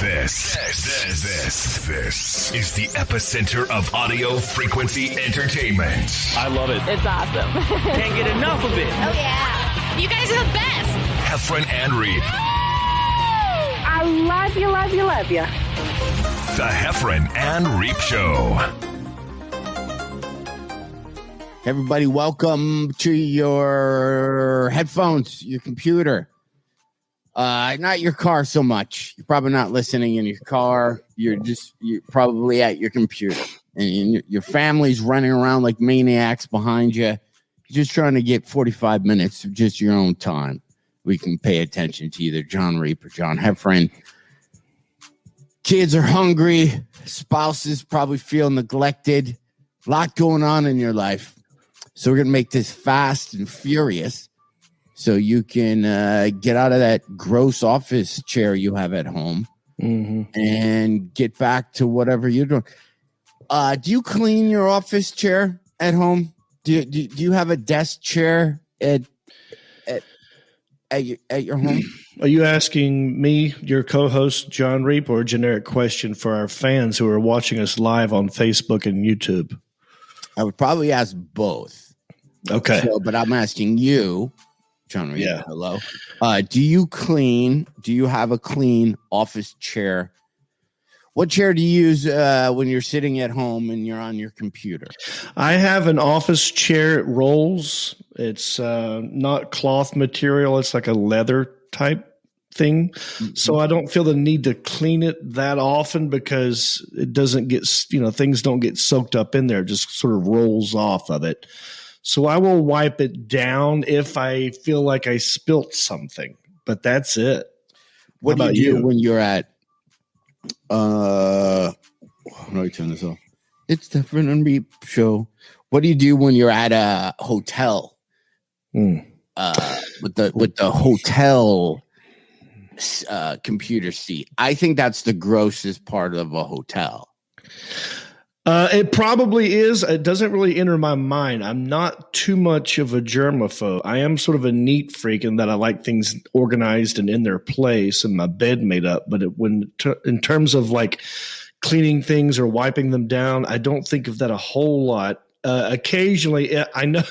This is the epicenter of audio frequency entertainment. I love it. It's awesome. Can't get enough of it. Oh, yeah. You guys are the best. Heffron and Reep. I love you, love you, love you. The Heffron and Reep Show. Everybody, welcome to your headphones, your computer. Not your car so much. You're probably not listening in your car. You're probably at your computer. And your family's running around like maniacs behind you. You're just trying to get 45 minutes of just your own time. We can pay attention to either John Reep or John Heffron. Kids are hungry. Spouses probably feel neglected. A lot going on in your life. So we're going to make this fast and furious so you can get out of that gross office chair you have at home and get back to whatever you're doing. Do you clean your office chair at home? Do you have a desk chair at your home? Are you asking me, your co-host, John Reep, or a generic question for our fans who are watching us live on Facebook and YouTube? I would probably ask both. Okay. But I'm asking you, John Reep, yeah. Hello. Do you have a clean office chair? What chair do you use when you're sitting at home and you're on your computer? I have an office chair. It rolls. It's not cloth material. It's like a leather type thing. Mm-hmm. So I don't feel the need to clean it that often because it doesn't get, things don't get soaked up in there. It just sort of rolls off of it. So I will wipe it down if I feel like I spilt something, but that's it. What do you do when you're at, how do I turn this off? It's the Heffron and Reep show. What do you do when you're at a hotel? With the hotel computer seat. I think that's the grossest part of a hotel. It probably is. It doesn't really enter my mind. I'm not too much of a germaphobe. I am sort of a neat freak in that I like things organized and in their place and my bed made up. But in terms of like cleaning things or wiping them down, I don't think of that a whole lot. Occasionally, I know,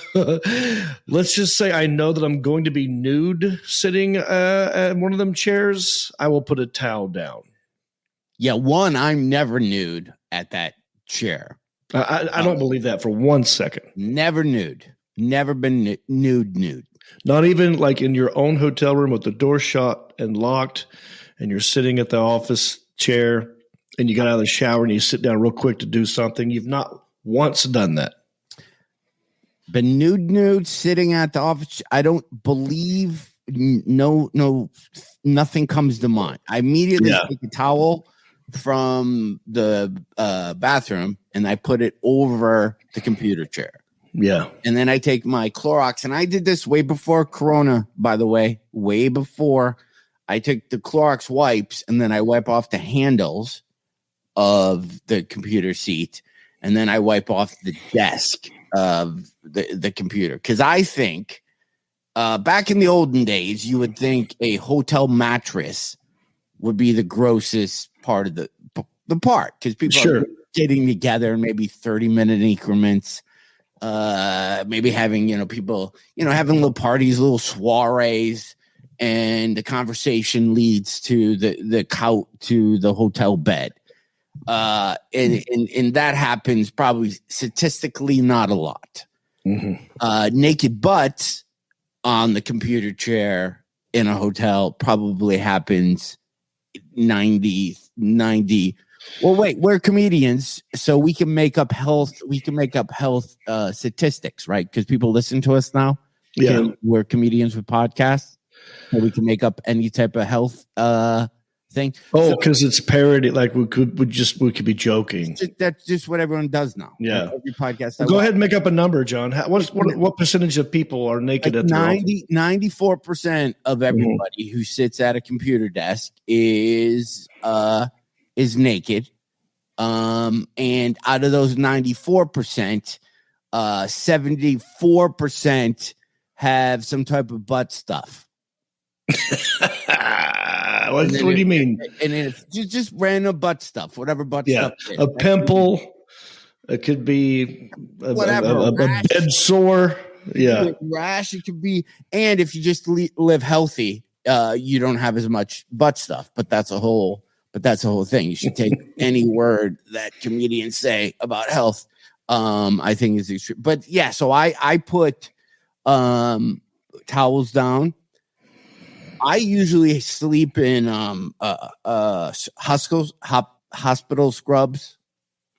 let's just say I know that I'm going to be nude sitting at one of them chairs. I will put a towel down. Yeah, I'm never nude at that chair. I don't believe that for 1 second. Never nude. Never been nude. Not even like in your own hotel room with the door shut and locked and you're sitting at the office chair and you got out of the shower and you sit down real quick to do something. You've not once done that. Been nude sitting at the office. I don't believe nothing comes to mind. I immediately take a towel from the bathroom and I put it over the computer chair. Yeah. And then I take my Clorox, and I did this way before Corona, by the way, way before. I took the Clorox wipes and then I wipe off the handles of the computer seat. And then I wipe off the desk of the computer. Because I think back in the olden days, you would think a hotel mattress would be the grossest part of the part. Because people are getting together in maybe 30-minute increments. Maybe having, people, having little parties, little soirees. And the conversation leads to the couch, to the hotel bed. And that happens probably statistically not a lot. Naked butts on the computer chair in a hotel probably happens 90. Well, wait, we're comedians, so we can make up health statistics, right? Because people listen to us now. Yeah, we're comedians with podcasts, so we can make up any type of health thing. Oh, because it's parody. Like we could be joking. That's just what everyone does now. Yeah, every podcast. Well, go ahead and make up a number, John. What percentage of people are naked like at the 94% of everybody who sits at a computer desk is naked. And out of those 94%, 74% have some type of butt stuff. What do you mean? And it's just random butt stuff, whatever butt stuff. A pimple. It could be whatever. A bed sore. Yeah. Rash. It could be. And if you just live healthy, you don't have as much butt stuff. But that's a whole thing. You should take any word that comedians say about health. I think is extreme. But yeah, so I put towels down. I usually sleep in hospital scrubs.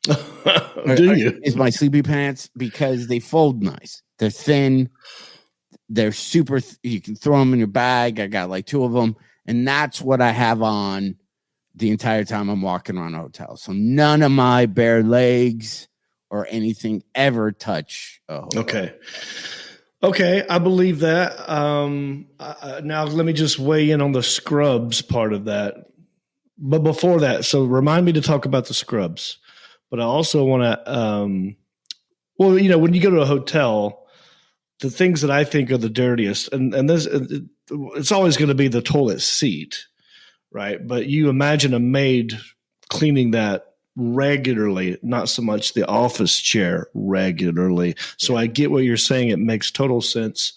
Do you? Is my sleepy pants because they fold nice. They're thin. They're super. You can throw them in your bag. I got like 2 of them, and that's what I have on the entire time I'm walking around a hotel. So none of my bare legs or anything ever touch a hotel. Okay, I believe that. Now let me just weigh in on the scrubs part of that. But before that, so remind me to talk about the scrubs. But I also want to, when you go to a hotel, the things that I think are the dirtiest, and this, it's always going to be the toilet seat, right? But you imagine a maid cleaning that regularly, not so much the office chair regularly. So I get what you're saying. It makes total sense.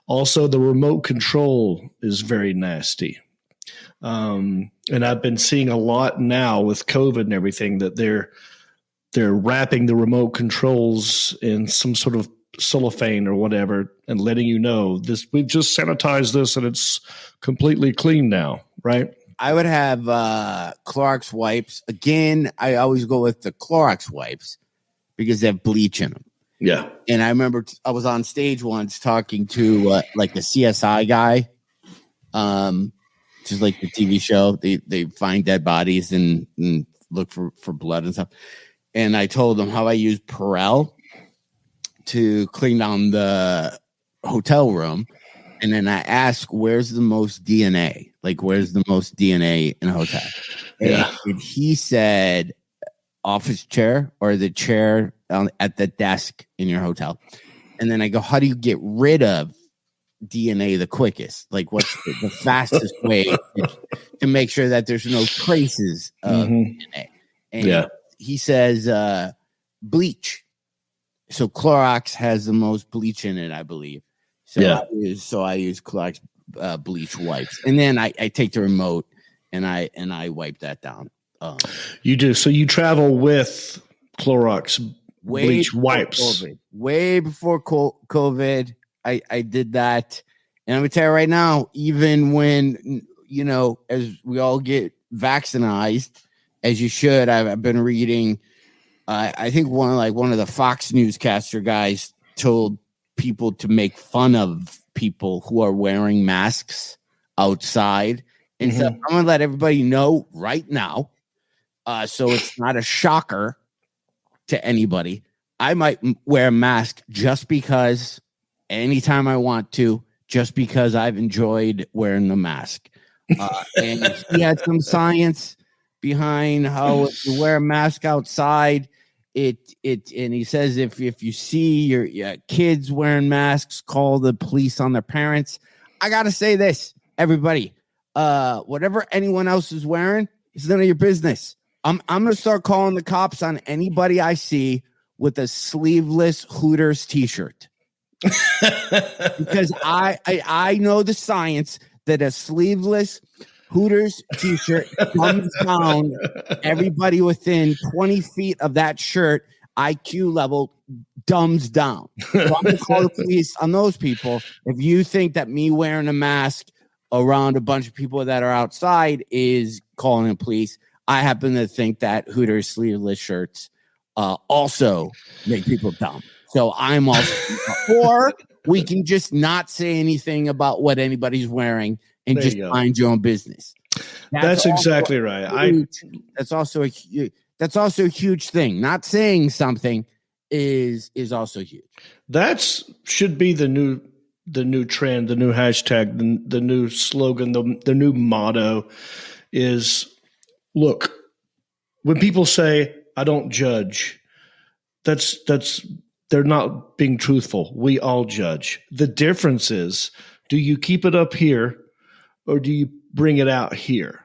Also, the remote control is very nasty. And I've been seeing a lot now with COVID and everything that they're wrapping the remote controls in some sort of cellophane or whatever and letting you know this, we've just sanitized this and it's completely clean now, right? I would have Clorox wipes. Again, I always go with the Clorox wipes because they have bleach in them. Yeah. And I remember I was on stage once talking to like the CSI guy, just like the TV show. They find dead bodies and look for blood and stuff. And I told them how I use Perel to clean down the hotel room. And then I asked, where's the most DNA? Like, where's the most DNA in a hotel? And he said, office chair or the chair at the desk in your hotel. And then I go, how do you get rid of DNA the quickest? Like, what's the fastest way to make sure that there's no traces of DNA? And he says bleach. So Clorox has the most bleach in it, I believe. So I use Clorox bleach wipes, and then I take the remote and I wipe that down. You do. So you travel with Clorox bleach wipes. Way before COVID, I did that, and I'm gonna tell you right now, even when as we all get vaccinated, as you should, I've been reading. I think one of the Fox newscaster guys told people to make fun of people who are wearing masks outside. And so I'm going to let everybody know right now, so it's not a shocker to anybody. I might wear a mask just because anytime I want to, just because I've enjoyed wearing the mask. And he had some science behind how if you wear a mask outside, and he says if you see your kids wearing masks, call the police on their parents. I gotta say this, everybody, whatever anyone else is wearing is none of your business. I'm gonna start calling the cops on anybody I see with a sleeveless Hooters t-shirt. Because I know the science that a sleeveless Hooters t-shirt comes down everybody within 20 feet of that shirt, IQ level dumbs down. So I'm going to call the police on those people. If you think that me wearing a mask around a bunch of people that are outside is calling the police, I happen to think that Hooters sleeveless shirts also make people dumb. So I'm also, or we can just not say anything about what anybody's wearing and just mind your own business. That's exactly right. That's also a huge thing. Not saying something is also huge. That should be the new trend, the new hashtag, the new slogan, the new motto is, look, when people say I don't judge, that's they're not being truthful. We all judge. The difference is, do you keep it up here or do you bring it out here?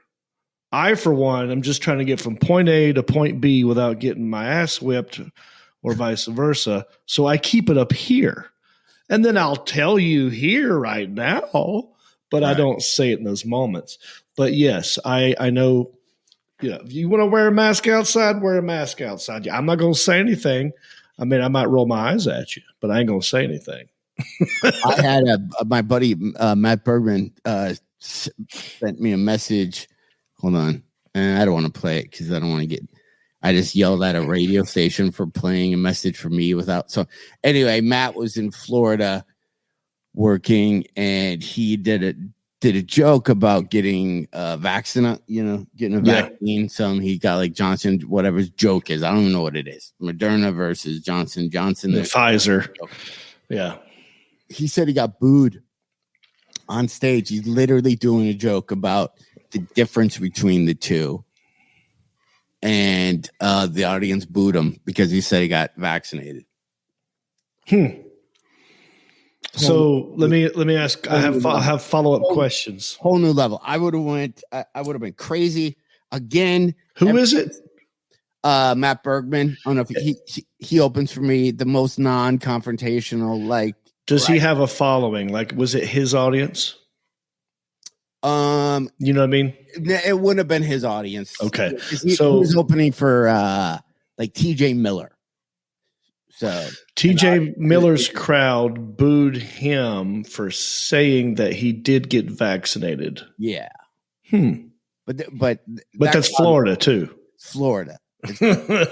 I, for one, am just trying to get from point A to point B without getting my ass whipped or vice versa. So I keep it up here. And then I'll tell you here right now, but I don't say it in those moments. But yes, I know, if you want to wear a mask outside, wear a mask outside. I'm not going to say anything. I mean, I might roll my eyes at you, but I ain't going to say anything. I had my buddy, Matt Bergman, sent me a message. Hold on. I don't want to play it because I don't want to I just yelled at a radio station for playing a message for me without. So anyway, Matt was in Florida working, and he did a joke about getting vaccinated, getting a vaccine. He got like Johnson, whatever his joke is. I don't even know what it is. Moderna versus Johnson. The Pfizer. Yeah. He said he got booed on stage. He's literally doing a joke about the difference between the two, and the audience booed him because he said he got vaccinated. So let me ask. I have follow-up questions. Whole new level. I would have been crazy again. Who is it? Matt Bergman. I don't know if he opens for me, the most non-confrontational. Like, does he have a following? Like, was it his audience? You know what I mean? It wouldn't have been his audience. Okay. He was opening for like TJ Miller. So TJ Miller's crowd booed him for saying that he did get vaccinated. Yeah. But that's Florida too. Florida. There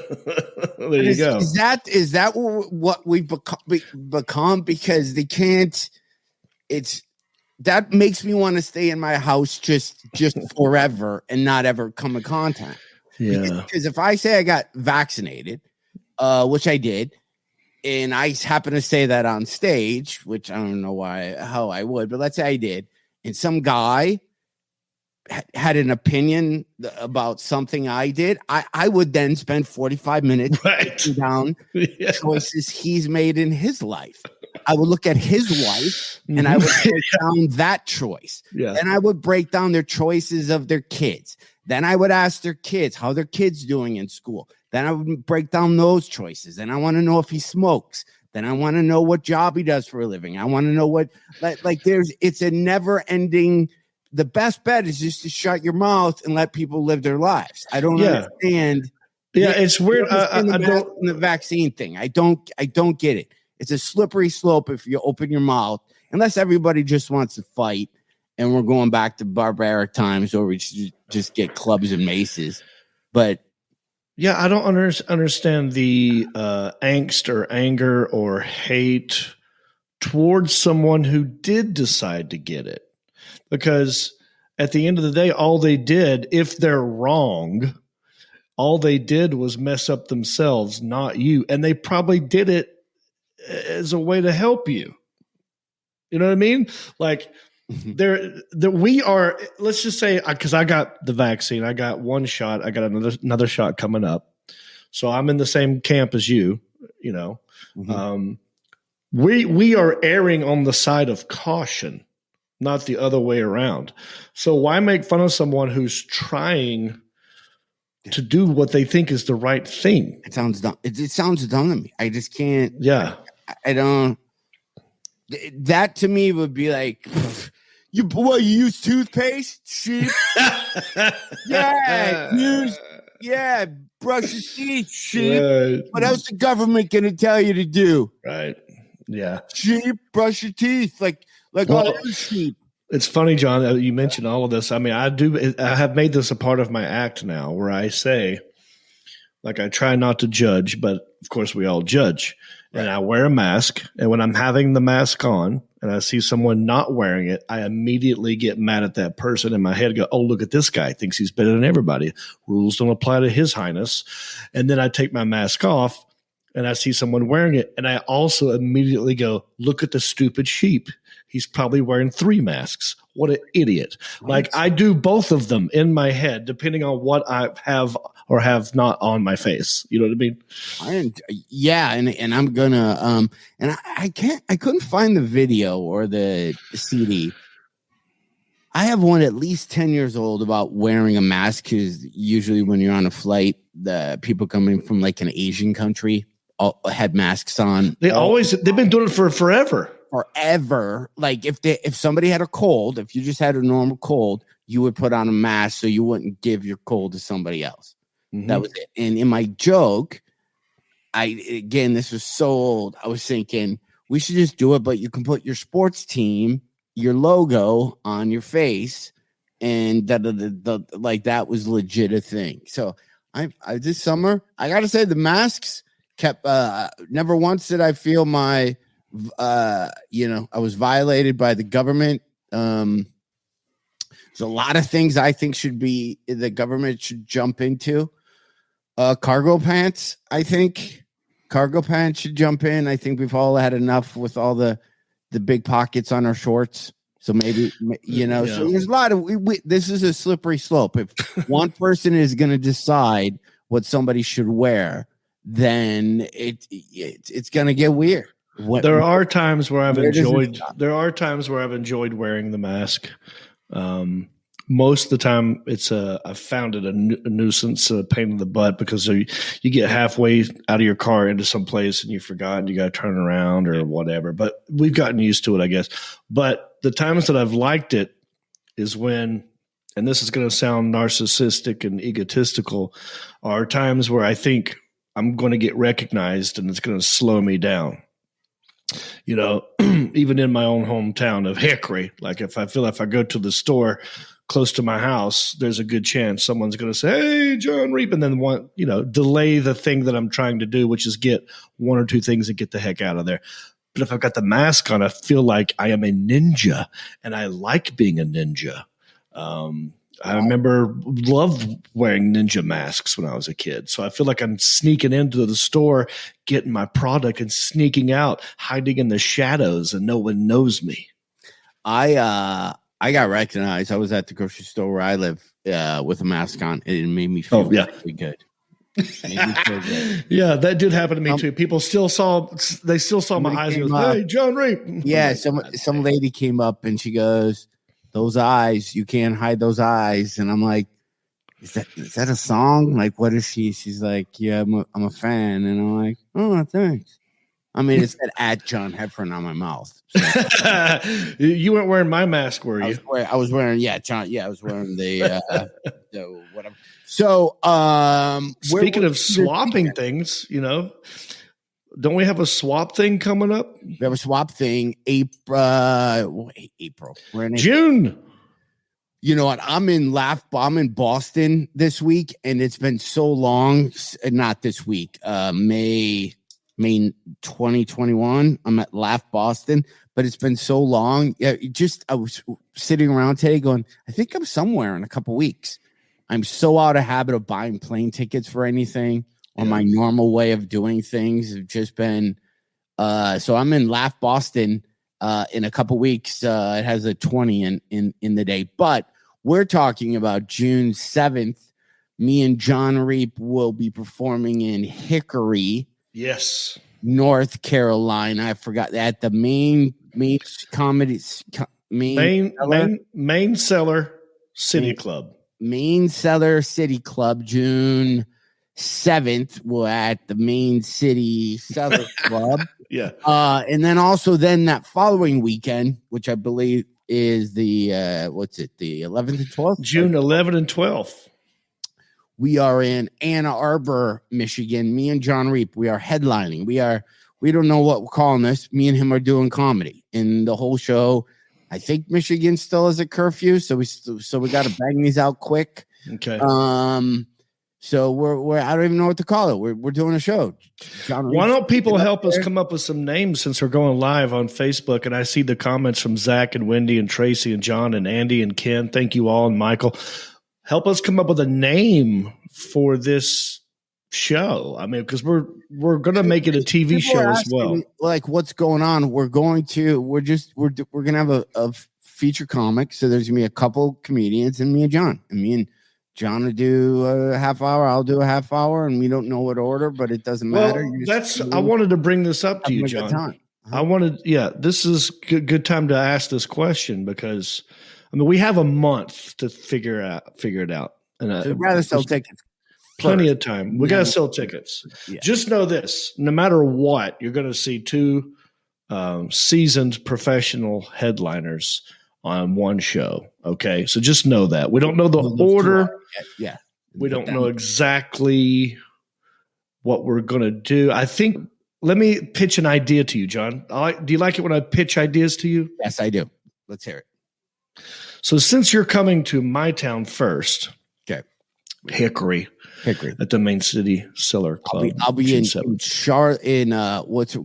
you go. Is that what we've become? Because they can't. That makes me want to stay in my house just forever and not ever come in contact. Yeah. Because if I say I got vaccinated, which I did, and I happen to say that on stage, which I don't know how I would, but let's say I did, and some guy had an opinion about something I did, I would then spend 45 minutes writing down choices he's made in his life. I would look at his wife and I would break down that choice. Yeah. Then I would break down their choices of their kids. Then I would ask their kids how their kids doing in school. Then I would break down those choices. And I want to know if he smokes. Then I want to know what job he does for a living. I want to know what, it's a never ending. The best bet is just to shut your mouth and let people live their lives. I don't understand. Yeah, it's weird. The vaccine thing. I don't get it. It's a slippery slope if you open your mouth, unless everybody just wants to fight and we're going back to barbaric times where we just get clubs and maces. But yeah, I don't understand the angst or anger or hate towards someone who did decide to get it. Because at the end of the day, all they did, if they're wrong, all they did was mess up themselves, not you. And they probably did it as a way to help you. You know what I mean? Like we are, let's just say, because I got the vaccine, I got one shot, I got another shot coming up. So I'm in the same camp as you, you know. Mm-hmm. We are erring on the side of caution, not the other way around. So why make fun of someone who's trying to do what they think is the right thing? It sounds dumb. It sounds dumb to me. I just can't. Yeah. I don't. That to me would be like, you use toothpaste? Sheep? Yeah, brush your teeth, sheep. Right. What else the government gonna tell you to do? Right. Yeah. Sheep, brush your teeth like all other sheep. It's funny, John, you mentioned all of this. I mean, I have made this a part of my act now where I say, like, I try not to judge, but of course we all judge. Right. And I wear a mask. And when I'm having the mask on and I see someone not wearing it, I immediately get mad at that person in my head. Go, oh, look at this guy. Thinks he's better than everybody. Rules don't apply to his highness. And then I take my mask off and I see someone wearing it. And I also immediately go, look at the stupid sheep. He's probably wearing 3 masks. What an idiot. Like, I do both of them in my head, depending on what I have or have not on my face. You know what I mean? Yeah. And I'm gonna, and I couldn't find the video or the CD. I have one at least 10 years old about wearing a mask, because usually when you're on a flight, the people coming from like an Asian country all had masks on. They've been doing it for forever. Like if somebody had a cold, if you just had a normal cold, you would put on a mask so you wouldn't give your cold to somebody else. Mm-hmm. That was it. And in my joke, this was so old. I was thinking we should just do it, but you can put your sports team, your logo on your face, and like that was legit a thing. So I this summer, I gotta say the masks kept. Never once did I feel my, I was violated by the government. There's a lot of things I think the government should jump into. Cargo pants, I think. Cargo pants should jump in. I think we've all had enough with all the big pockets on our shorts. So maybe, so there's a lot of, this is a slippery slope. If one person is going to decide what somebody should wear, then it's going to get weird. There are times where I've enjoyed wearing the mask. Most of the time, I found it a nuisance, a pain in the butt, because you get halfway out of your car into some place and you forgot and you got to turn around or whatever. But we've gotten used to it, I guess. But the times that I've liked it is when, and this is going to sound narcissistic and egotistical, are times where I think I'm going to get recognized and it's going to slow me down. Even in my own hometown of Hickory, like if I go to the store close to my house, there's a good chance someone's going to say, "Hey, John Reep," and then delay the thing that I'm trying to do, which is get one or two things and get the heck out of there. But if I've got the mask on, I feel like I am a ninja, and I like being a ninja. I loved wearing ninja masks when I was a kid. So I feel like I'm sneaking into the store, getting my product and sneaking out, hiding in the shadows, and no one knows me. I got recognized. I was at the grocery store where I live with a mask on. It made me feel really good. Yeah, that did happen to me too. People still saw my eyes and goes, "Hey, John Reep." Yeah, some lady came up and she goes, "Those eyes, you can't hide those eyes." And I'm like, is that a song? Like, what is she? She's like, "Yeah, I'm a fan." And I'm like, "Oh, thanks." I mean, it said at John Heffron on my mouth. So. You weren't wearing my mask, were you? I was wearing, John. Yeah, I was wearing the whatever. So, speaking of swapping things, don't we have a swap thing coming up? We have a swap thing. April. We're in June. You know what? I'm in Boston this week, and it's been so long. Not this week. May 2021. I'm at Laugh Boston, but it's been so long. Yeah, I was sitting around today going, I think I'm somewhere in a couple weeks. I'm so out of habit of buying plane tickets for anything, or my normal way of doing things have just been. So I'm in Laugh Boston in a couple weeks. It has a 20 in the day, but we're talking about June 7th. Me and John Reep will be performing in Hickory. Yes, North Carolina. I forgot that the main comedy main cellar city club. Main Cellar City Club, June 7th. We're at the Main City Cellar Club. Yeah. And then that following weekend, which I believe is the the 11th and 12th? June 11th and 12th. We are in Ann Arbor, Michigan. Me and John Reep, we are headlining. We don't know what we're calling this. Me and him are doing comedy in the whole show. I think Michigan still has a curfew, so we got to bang these out quick. Okay. So we're I don't even know what to call it. We're doing a show. Why don't people help us come up with some names, since we're going live on Facebook? And I see the comments from Zach and Wendy and Tracy and John and Andy and Ken. Thank you all, and Michael. Help us come up with a name for this show. I mean, because we're going to make it a TV show as well. Like, what's going on? We're going to have a feature comic. So there's gonna be a couple comedians and me and John. And me and John will do a half hour. I'll do a half hour, and we don't know what order, but it doesn't matter. I wanted to bring this up to you, John. I wanted, this is good time to ask this question, because I mean, we have a month to figure it out. And So I'd rather sell tickets. Plenty of time. We got to sell tickets. Yeah. Just know this: no matter what, you're going to see two seasoned professional headliners on one show. Okay, so just know that. We don't know the order. Yeah, we don't know exactly what we're going to do. I think. Let me pitch an idea to you, John. Do you like it when I pitch ideas to you? Yes, I do. Let's hear it. So, since you're coming to my town first, okay, Hickory. At the Main City Cellar Club. I'll be in Charlotte in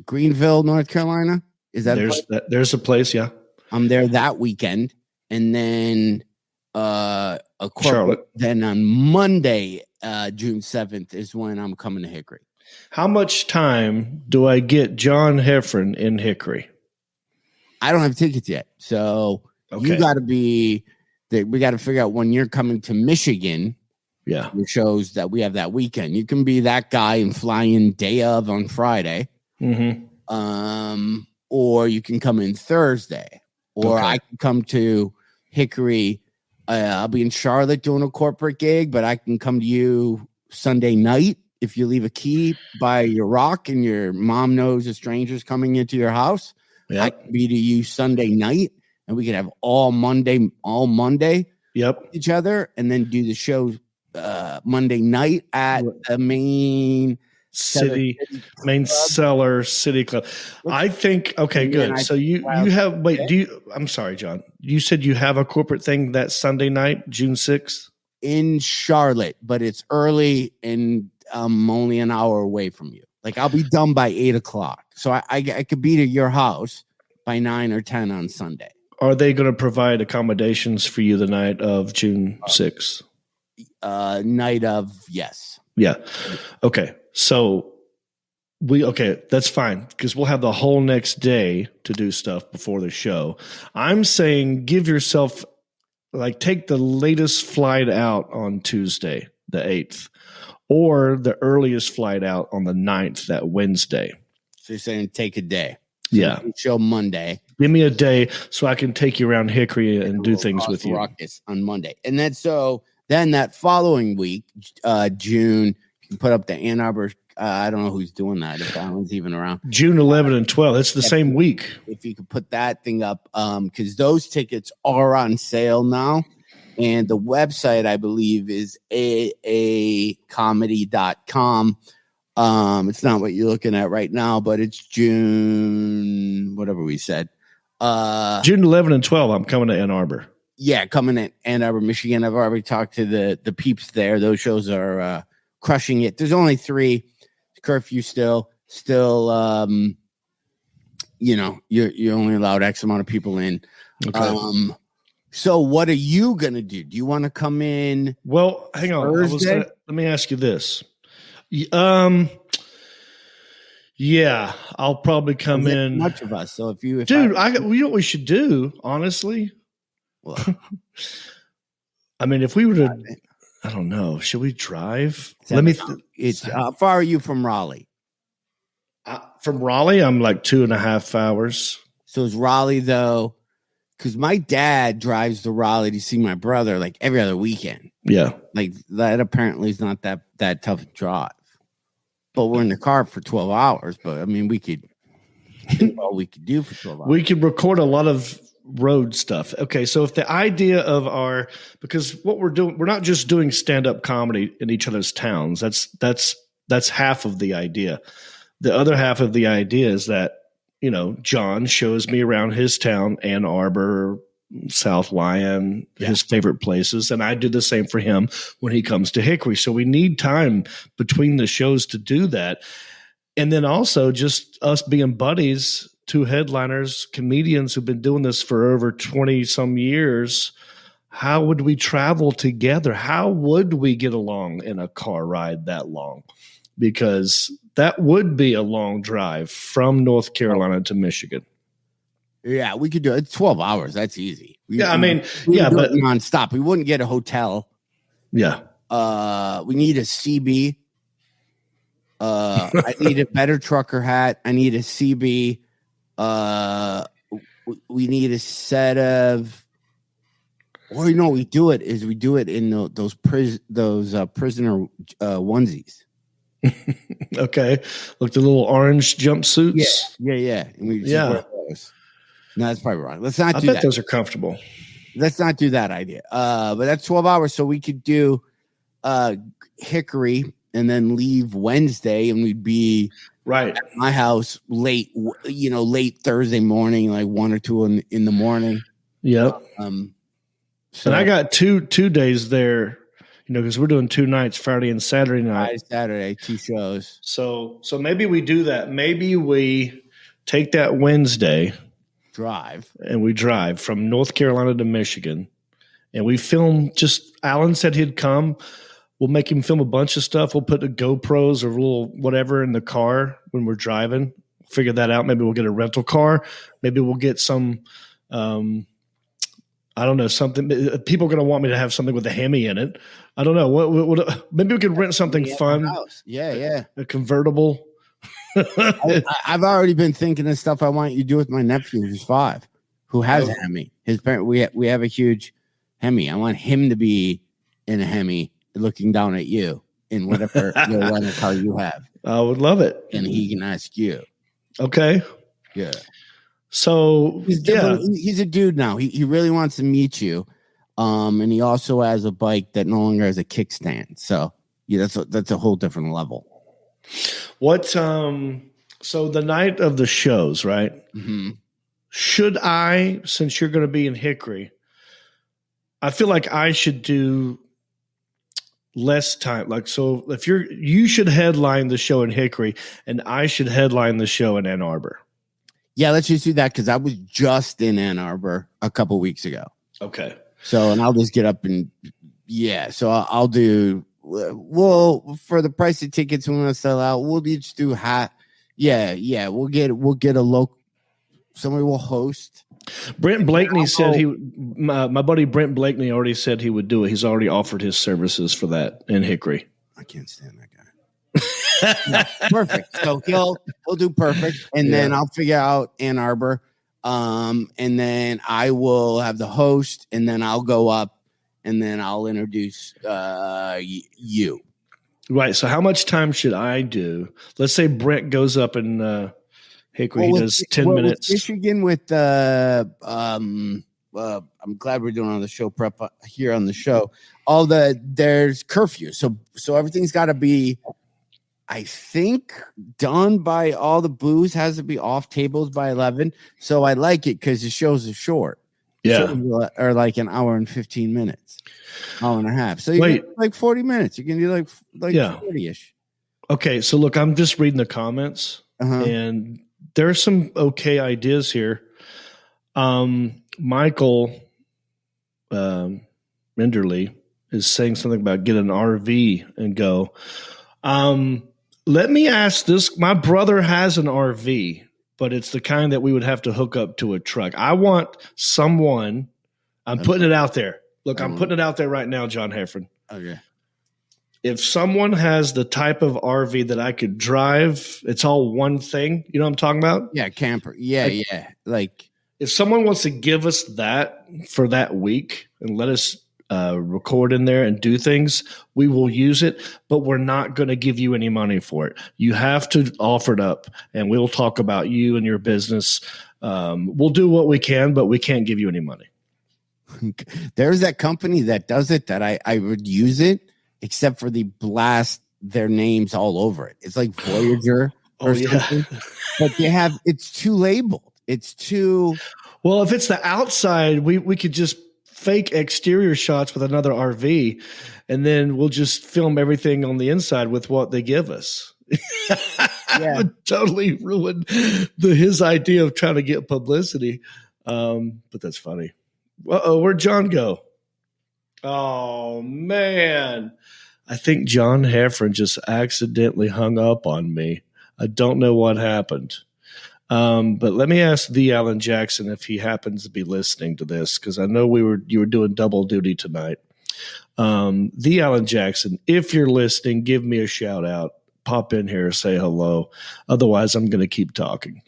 Greenville, North Carolina. Is that there's a place? Yeah, I'm there that weekend, and then Charlotte. Then on Monday, June 7th, is when I'm coming to Hickory. How much time do I get John Heffron in Hickory? I don't have tickets yet, so you got to be. We got to figure out when you're coming to Michigan. Yeah, the shows that we have that weekend. You can be that guy and fly in day of on Friday, or you can come in Thursday, or I can come to Hickory. I'll be in Charlotte doing a corporate gig, but I can come to you Sunday night if you leave a key by your rock and your mom knows a stranger's coming into your house. I can be to you Sunday night, and we can have all Monday. Each other, and then do the shows. Monday night at the main cellar city club. I think good. So you have I'm sorry, John. You said you have a corporate thing that Sunday night, June 6th in Charlotte, but it's early and I'm only an hour away from you. Like I'll be done by 8:00, so I could be to your house by 9 or 10 on Sunday. Are they going to provide accommodations for you the night of June 6th? Night of, yes. Yeah. Okay. So that's fine because we'll have the whole next day to do stuff before the show. I'm saying give yourself take the latest flight out on Tuesday, the 8th, or the earliest flight out on the 9th, that Wednesday. So you're saying take a day. Yeah. Show Monday. Give me a day so I can take you around Hickory and do things with you. Ruckus on Monday. And then that following week, June, you can put up the Ann Arbor. I don't know who's doing that, if that one's even around. June 11 and 12. It's the same week. If you could put that thing up, because those tickets are on sale now. And the website, I believe, is aacomedy.com. It's not what you're looking at right now, but it's June, whatever we said. June 11 and 12, I'm coming to Ann Arbor. Yeah, coming in Ann Arbor, Michigan. I've already talked to the peeps there. Those shows are crushing it. There's only 3. Curfew still. You're only allowed X amount of people in. Okay. So what are you gonna do? Do you want to come in? Well, hang on. Let me ask you this. Yeah, I'll probably come in. Much of us. So if you know what we should do, honestly. Well, I mean, if we were to, I don't know, should we drive? How far are you from Raleigh? From Raleigh, I'm like 2.5 hours. So is Raleigh though? Because my dad drives to Raleigh to see my brother like every other weekend. Yeah, like that apparently is not that tough a drive. But we're in the car for 12 hours. But I mean, we could all we could do for 12 hours. We could record a lot of road stuff. Okay, so if the idea of because what we're doing, we're not just doing stand-up comedy in each other's towns. That's half of the idea. The other half of the idea is that, John shows me around his town, Ann Arbor, South Lyon, his favorite places, and I do the same for him when he comes to Hickory. So we need time between the shows to do that. And then also just us being buddies, 2 headliners, comedians who've been doing this for over 20 some years. How would we travel together? How would we get along in a car ride that long? Because that would be a long drive from North Carolina to Michigan. Yeah, we could do it. 12 hours. That's easy. But nonstop. We wouldn't get a hotel. Yeah. We need a CB. I need a better trucker hat. I need a CB. We need a set of Or we do it in those prisoner onesies. Okay, like the little orange jumpsuits. Yeah. And we just wear those. No, that's probably wrong. Let's not do that. I bet those are comfortable. Let's not do that idea. But that's 12 hours, so we could do Hickory and then leave Wednesday, and we'd be right at my house late Thursday morning, like 1 or 2 in the morning. Yep. So and I got two days there, because we're doing 2 nights, Friday and Saturday night. Saturday, 2 shows. So maybe we do that. Maybe we take that Wednesday drive from North Carolina to Michigan, and we film. Alan said he'd come. We'll make him film a bunch of stuff. We'll put the GoPros or a little whatever in the car when we're driving. Figure that out. Maybe we'll get a rental car. Maybe we'll get some. I don't know, something. People are going to want me to have something with a Hemi in it. I don't know. What maybe we could rent something fun. Yeah. A convertible. I've already been thinking of stuff I want you to do with my nephew, who's 5, who has a Hemi. His parent, we have a huge Hemi. I want him to be in a Hemi, looking down at you in whatever rental car you have. I would love it, and he can ask you. Okay. Yeah. So he's a dude now. He really wants to meet you, and he also has a bike that no longer has a kickstand. So that's a whole different level. What? So the night of the shows, right? Mm-hmm. Should I, since you're going to be in Hickory, I feel like I should do less time. Like, so if you should headline the show in Hickory, and I should headline the show in Ann Arbor. Yeah, let's just do that because I was just in Ann Arbor a couple weeks ago. Okay. So, and I'll just get up and so I'll do. Well, for the price of tickets, when we sell out, we'll just do Yeah, we'll get a local. Somebody will host. Brent Blakeney said my buddy Brent Blakeney already said he would do it. He's already offered his services for that in Hickory. I can't stand that guy. No, perfect. So he'll do perfect, and then I'll figure out Ann Arbor, and then I will have the host, and then I'll go up, and then I'll introduce you. Right. So how much time should I do? Let's say Brent goes up in Hickory. He does 10 minutes. Michigan with I'm glad we're doing all the show prep here on the show. There's curfew, so everything's got to be, I think, done by all the booze has to be off tables by 11. So I like it because the shows are short. Yeah, or like an hour and 15 minutes, hour and a half. So you get like 40 minutes. You can do like 40-ish. Okay, so look, I'm just reading the comments, and there are some okay ideas here. Michael Menderly is saying something about get an RV and go. Let me ask this. My brother has an RV, but it's the kind that we would have to hook up to a truck. I want someone. I'm putting it out there. Look, I'm putting it out there right now, John Heffron. Okay. If someone has the type of RV that I could drive, it's all one thing. You know what I'm talking about? Yeah, camper. Yeah. Like if someone wants to give us that for that week and let us record in there and do things, we will use it, but we're not going to give you any money for it. You have to offer it up, and we'll talk about you and your business. We'll do what we can, but we can't give you any money. There's that company that does it that I would use it, except for the blast their names all over it. It's like Voyager or something. But it's too labeled. It's too. Well, if it's the outside, we could just fake exterior shots with another RV, and then we'll just film everything on the inside with what they give us. Yeah. Would totally ruin his idea of trying to get publicity. But that's funny. Where'd John go? Oh man. I think John Heffron just accidentally hung up on me. I don't know what happened. But let me ask the Alan Jackson if he happens to be listening to this, because I know you were doing double duty tonight. The Alan Jackson, if you're listening, give me a shout out. Pop in here, say hello. Otherwise, I'm going to keep talking.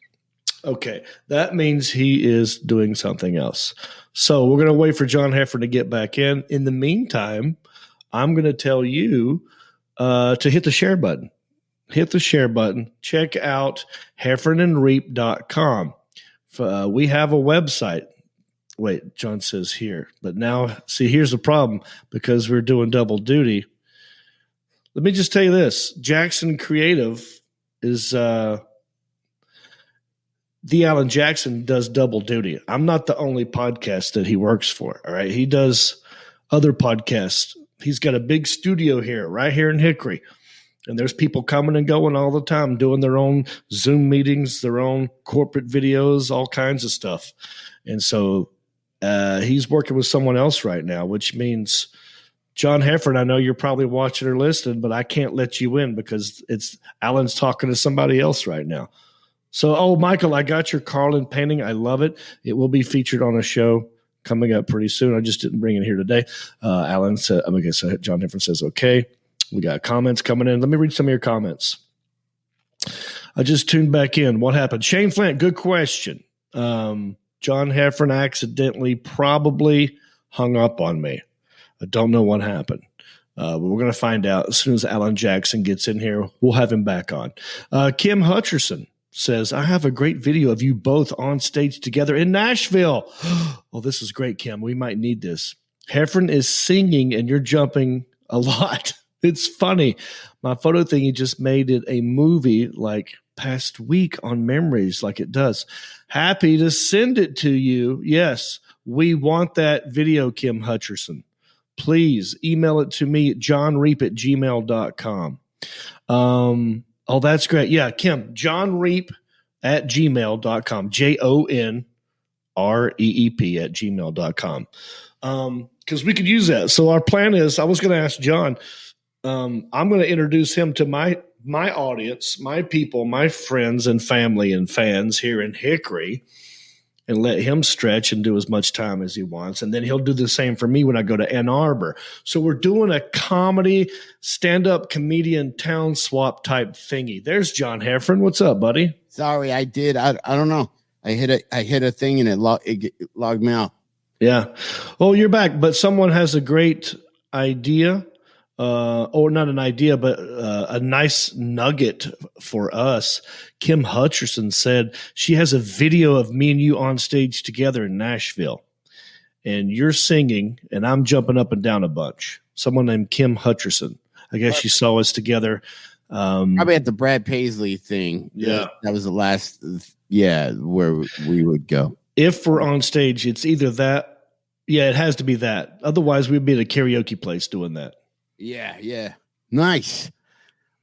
Okay, that means he is doing something else. So we're going to wait for John Heffron to get back in. In the meantime, I'm going to tell you to hit the share button. Hit the share button. Check out heffronandreep.com. We have a website. Wait, John says here. But now, see, here's the problem. Because we're doing double duty. Let me just tell you this. Jackson Creative is the Alan Jackson does double duty. I'm not the only podcast that he works for. All right. He does other podcasts. He's got a big studio here, right here in Hickory. And there's people coming and going all the time, doing their own Zoom meetings, their own corporate videos, all kinds of stuff. And so he's working with someone else right now, which means John Heffron, I know you're probably watching or listening, but I can't let you in because it's Alan's talking to somebody else right now. So, Michael, I got your Carlin painting. I love it. It will be featured on a show coming up pretty soon. I just didn't bring it here today. Alan said, John Heffron says, okay. We got comments coming in. Let me read some of your comments. I just tuned back in. What happened? Shane Flint, good question. John Heffron accidentally probably hung up on me. I don't know what happened. But we're going to find out as soon as Alan Jackson gets in here. We'll have him back on. Kim Hutcherson says, I have a great video of you both on stage together in Nashville. Oh, this is great, Kim. We might need this. Heffron is singing and you're jumping a lot. It's funny. My photo thing, he just made it a movie like past week on Memories like it does. Happy to send it to you. Yes, we want that video, Kim Hutcherson. Please email it to me at johnreep@gmail.com. Oh, that's great. Yeah, Kim, johnreep@gmail.com. JONREEP@gmail.com. Because we could use that. So our plan is, I was going to ask John, I'm going to introduce him to my audience, my people, my friends and family and fans here in Hickory, and let him stretch and do as much time as he wants. And then he'll do the same for me when I go to Ann Arbor. So we're doing a comedy, stand-up comedian town swap type thingy. There's John Heffron. What's up, buddy? Sorry, I did. I don't know. I hit a thing and it logged me out. Yeah. Oh, you're back. But someone has a great idea, or not an idea, but a nice nugget for us. Kim Hutcherson said she has a video of me and you on stage together in Nashville. And you're singing, and I'm jumping up and down a bunch. Someone named Kim Hutcherson. I guess she saw us together. Probably at the Brad Paisley thing. Yeah. That was the last, where we would go. If we're on stage, it's either that. Yeah, it has to be that. Otherwise, we'd be at a karaoke place doing that. Yeah. Nice.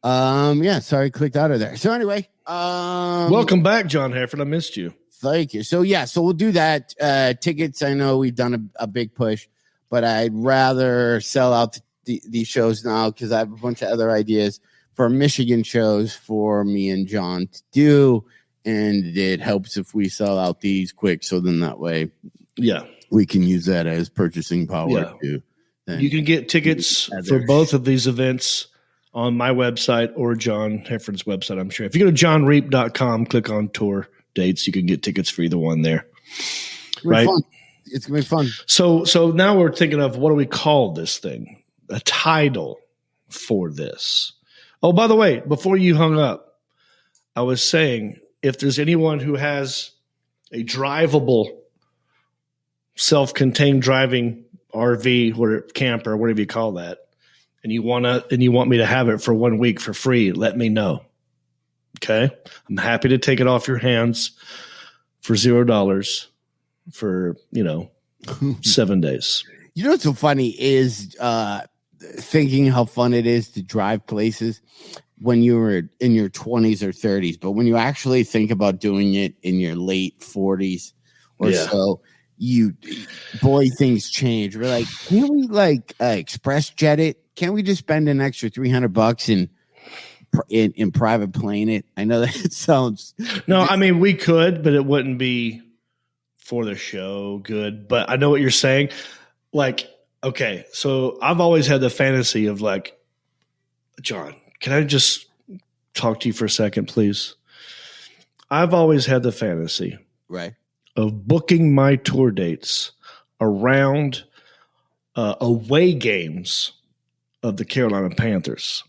Sorry, I clicked out of there. So anyway, welcome back, John Heffron. I missed you. Thank you. So we'll do that. Tickets, I know we've done a big push, but I'd rather sell out these shows now because I have a bunch of other ideas for Michigan shows for me and John to do, and it helps if we sell out these quick. So then that way, we can use that as purchasing power too. You can get tickets for both of these events on my website or John Heffron's website, I'm sure. If you go to johnreep.com, click on tour dates, you can get tickets for either one there. Right? It's going to be fun. So now we're thinking of what do we call this thing? A title for this. Oh, by the way, before you hung up, I was saying if there's anyone who has a drivable, self-contained driving RV or camper, whatever you call that, and you want me to have it for 1 week for free, let me know. Okay? I'm happy to take it off your hands for $0 for, 7 days. You know what's so funny is thinking how fun it is to drive places when you were in your 20s or 30s, but when you actually think about doing it in your late 40s or so, things change. We're like, can we express jet it? Can't we just spend an extra $300 in private plane it? I know that it sounds. No, I mean we could, but it wouldn't be for the show good. But I know what you're saying. Like, okay, so I've always had the fantasy of like, John, can I just talk to you for a second, please? I've always had the fantasy Right. of booking my tour dates around away games of the Carolina Panthers.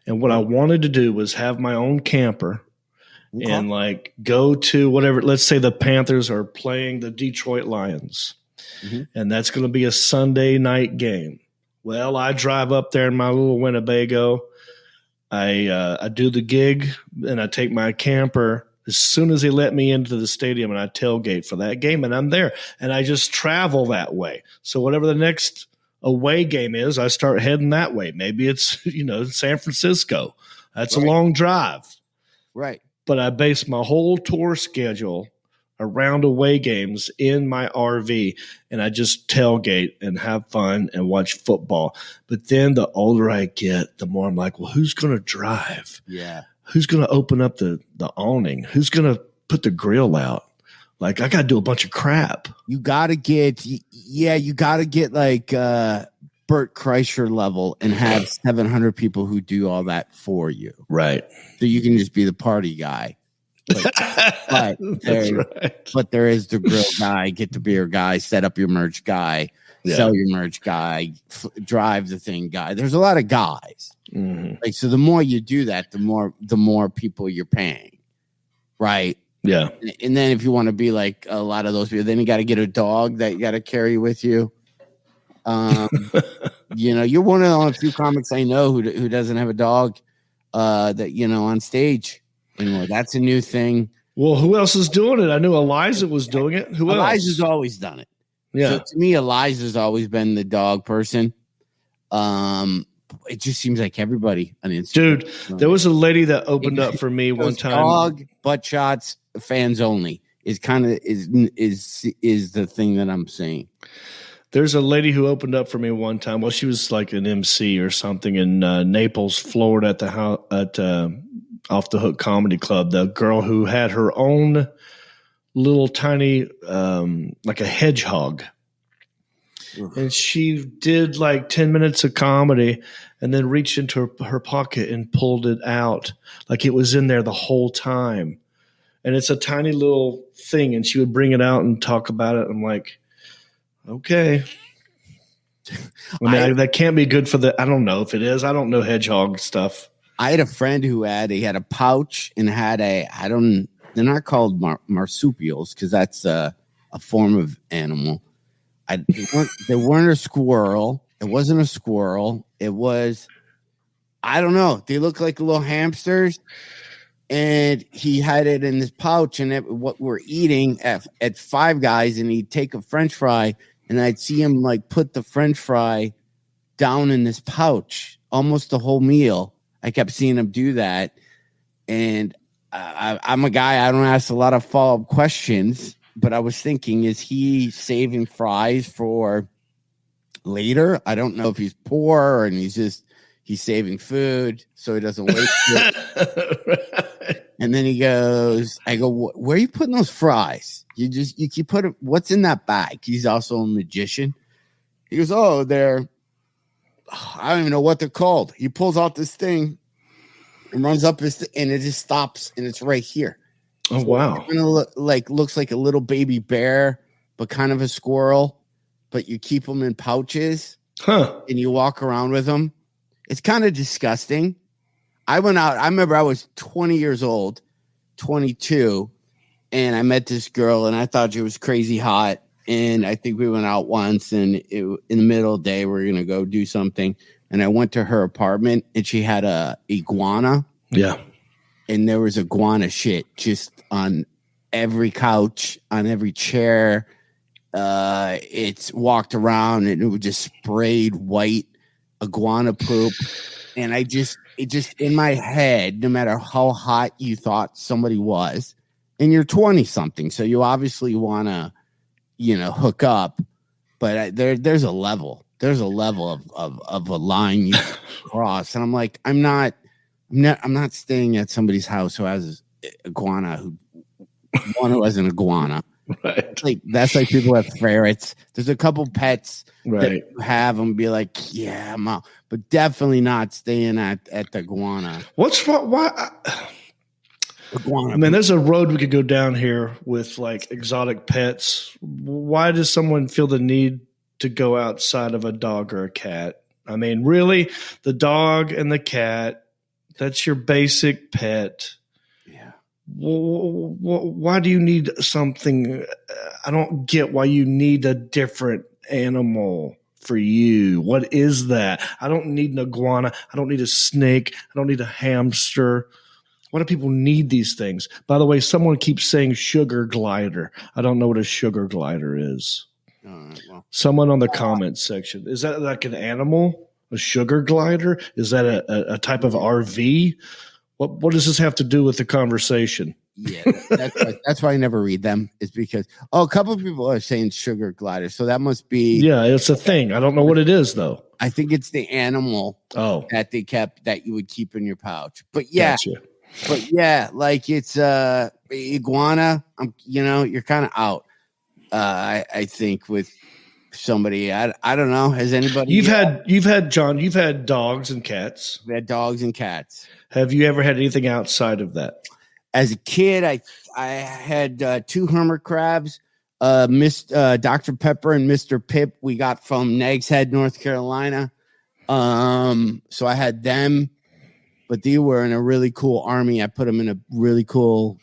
And what I wanted to do was have my own camper and like go to whatever, let's say the Panthers are playing the Detroit Lions, and that's going to be a Sunday night game. Well, I drive up there in my little Winnebago. I do the gig, and I take my camper as soon as they let me into the stadium, and I tailgate for that game, and I'm there. And I just travel that way. So whatever the next away game is, I start heading that way. Maybe it's, San Francisco. That's a long drive. Right. But I base my whole tour schedule around away games in my RV, and I just tailgate and have fun and watch football. But then the older I get, the more I'm like, well, who's going to drive? Yeah. Who's going to open up the awning? Who's going to put the grill out? Like, I got to do a bunch of crap. You got to get like Bert Kreischer level and have 700 people who do all that for you. Right. So you can just be the party guy. But there is the grill guy, get the beer guy, set up your merch guy, sell your merch guy, drive the thing guy. There's a lot of guys. Like, so the more you do that, the more people you're paying. Right. Yeah. And then if you want to be like a lot of those people, then you got to get a dog that you got to carry with you. You're one of the only few comics I know who doesn't have a dog that, on stage anymore. That's a new thing. Well, who else is doing it? I knew Eliza was doing it. Who else? Eliza's always done it. Yeah. So to me, Eliza's always been the dog person. It just seems like everybody on Instagram. Dude, there was a lady that opened up for me one time. Dog, butt shots, fans only is the thing that I'm saying. There's a lady who opened up for me one time. Well, she was like an MC or something in Naples, Florida, at the house at Off the Hook Comedy Club. The girl who had her own little tiny, like a hedgehog. And she did like 10 minutes of comedy and then reached into her pocket and pulled it out. Like it was in there the whole time. And it's a tiny little thing. And she would bring it out and talk about it. I'm like, okay. That can't be good for I don't know if it is. I don't know hedgehog stuff. I had a friend who had a pouch and had they're not called marsupials because that's a form of animal. They weren't a squirrel. It wasn't a squirrel. It was, I don't know. They look like little hamsters. And he had it in this pouch. And what we're eating at Five Guys, and he'd take a French fry, and I'd see him like put the French fry down in this pouch almost the whole meal. I kept seeing him do that. And I'm a guy, I don't ask a lot of follow-up questions. But I was thinking, is he saving fries for later? I don't know if he's poor and he's saving food so he doesn't waste it. Right. And then he goes, I go, where are you putting those fries? You keep putting, what's in that bag? He's also a magician. He goes, I don't even know what they're called. He pulls out this thing and runs up and it just stops and it's right here. Oh, wow. It kind of looks like a little baby bear, but kind of a squirrel. But you keep them in pouches and you walk around with them. It's kind of disgusting. I went out. I remember I was 20 years old, 22, and I met this girl, and I thought she was crazy hot. And I think we went out once, and in the middle of the day, we were going to go do something. And I went to her apartment, and she had a iguana. Yeah. And there was iguana shit just on every couch, on every chair. It's walked around and it was just sprayed white iguana poop. And it just in my head, no matter how hot you thought somebody was, and you're 20 something, so you obviously want to, hook up. But there's a level of a line you cross. And I'm like, I'm not staying at somebody's house who has iguana, one who has an iguana. Right. That's like people have ferrets. There's a couple pets that have them be like, yeah, Mom, but definitely not staying at the iguana. What's wrong? Why? Iguana. I mean, there's a road we could go down here with like exotic pets. Why does someone feel the need to go outside of a dog or a cat? I mean, really, the dog and the cat, that's your basic pet. Yeah. Why do you need something? I don't get why you need a different animal for you. What is that? I don't need an iguana. I don't need a snake. I don't need a hamster. Why do people need these things? By the way, someone keeps saying sugar glider. I don't know what a sugar glider is. Well. Someone on the comments section. Is that like an animal? A sugar glider? Is that a type of RV? What does this have to do with the conversation? Yeah, that's why I never read them. It's because a couple of people are saying sugar glider, so that must be. Yeah, it's a thing. I don't know what it is though. I think it's the animal that they kept that you would keep in your pouch. But yeah, gotcha. But yeah, like it's iguana. You're kind of out. I think with somebody. I don't know. Has anybody? You've had John. You've had dogs and cats. We had dogs and cats. Have you ever had anything outside of that? As a kid, I had 2 hermit crabs, Dr. Pepper and Mr. Pip. We got from Nags Head, North Carolina. So I had them, but they were in a really cool army. I put them in a really cool,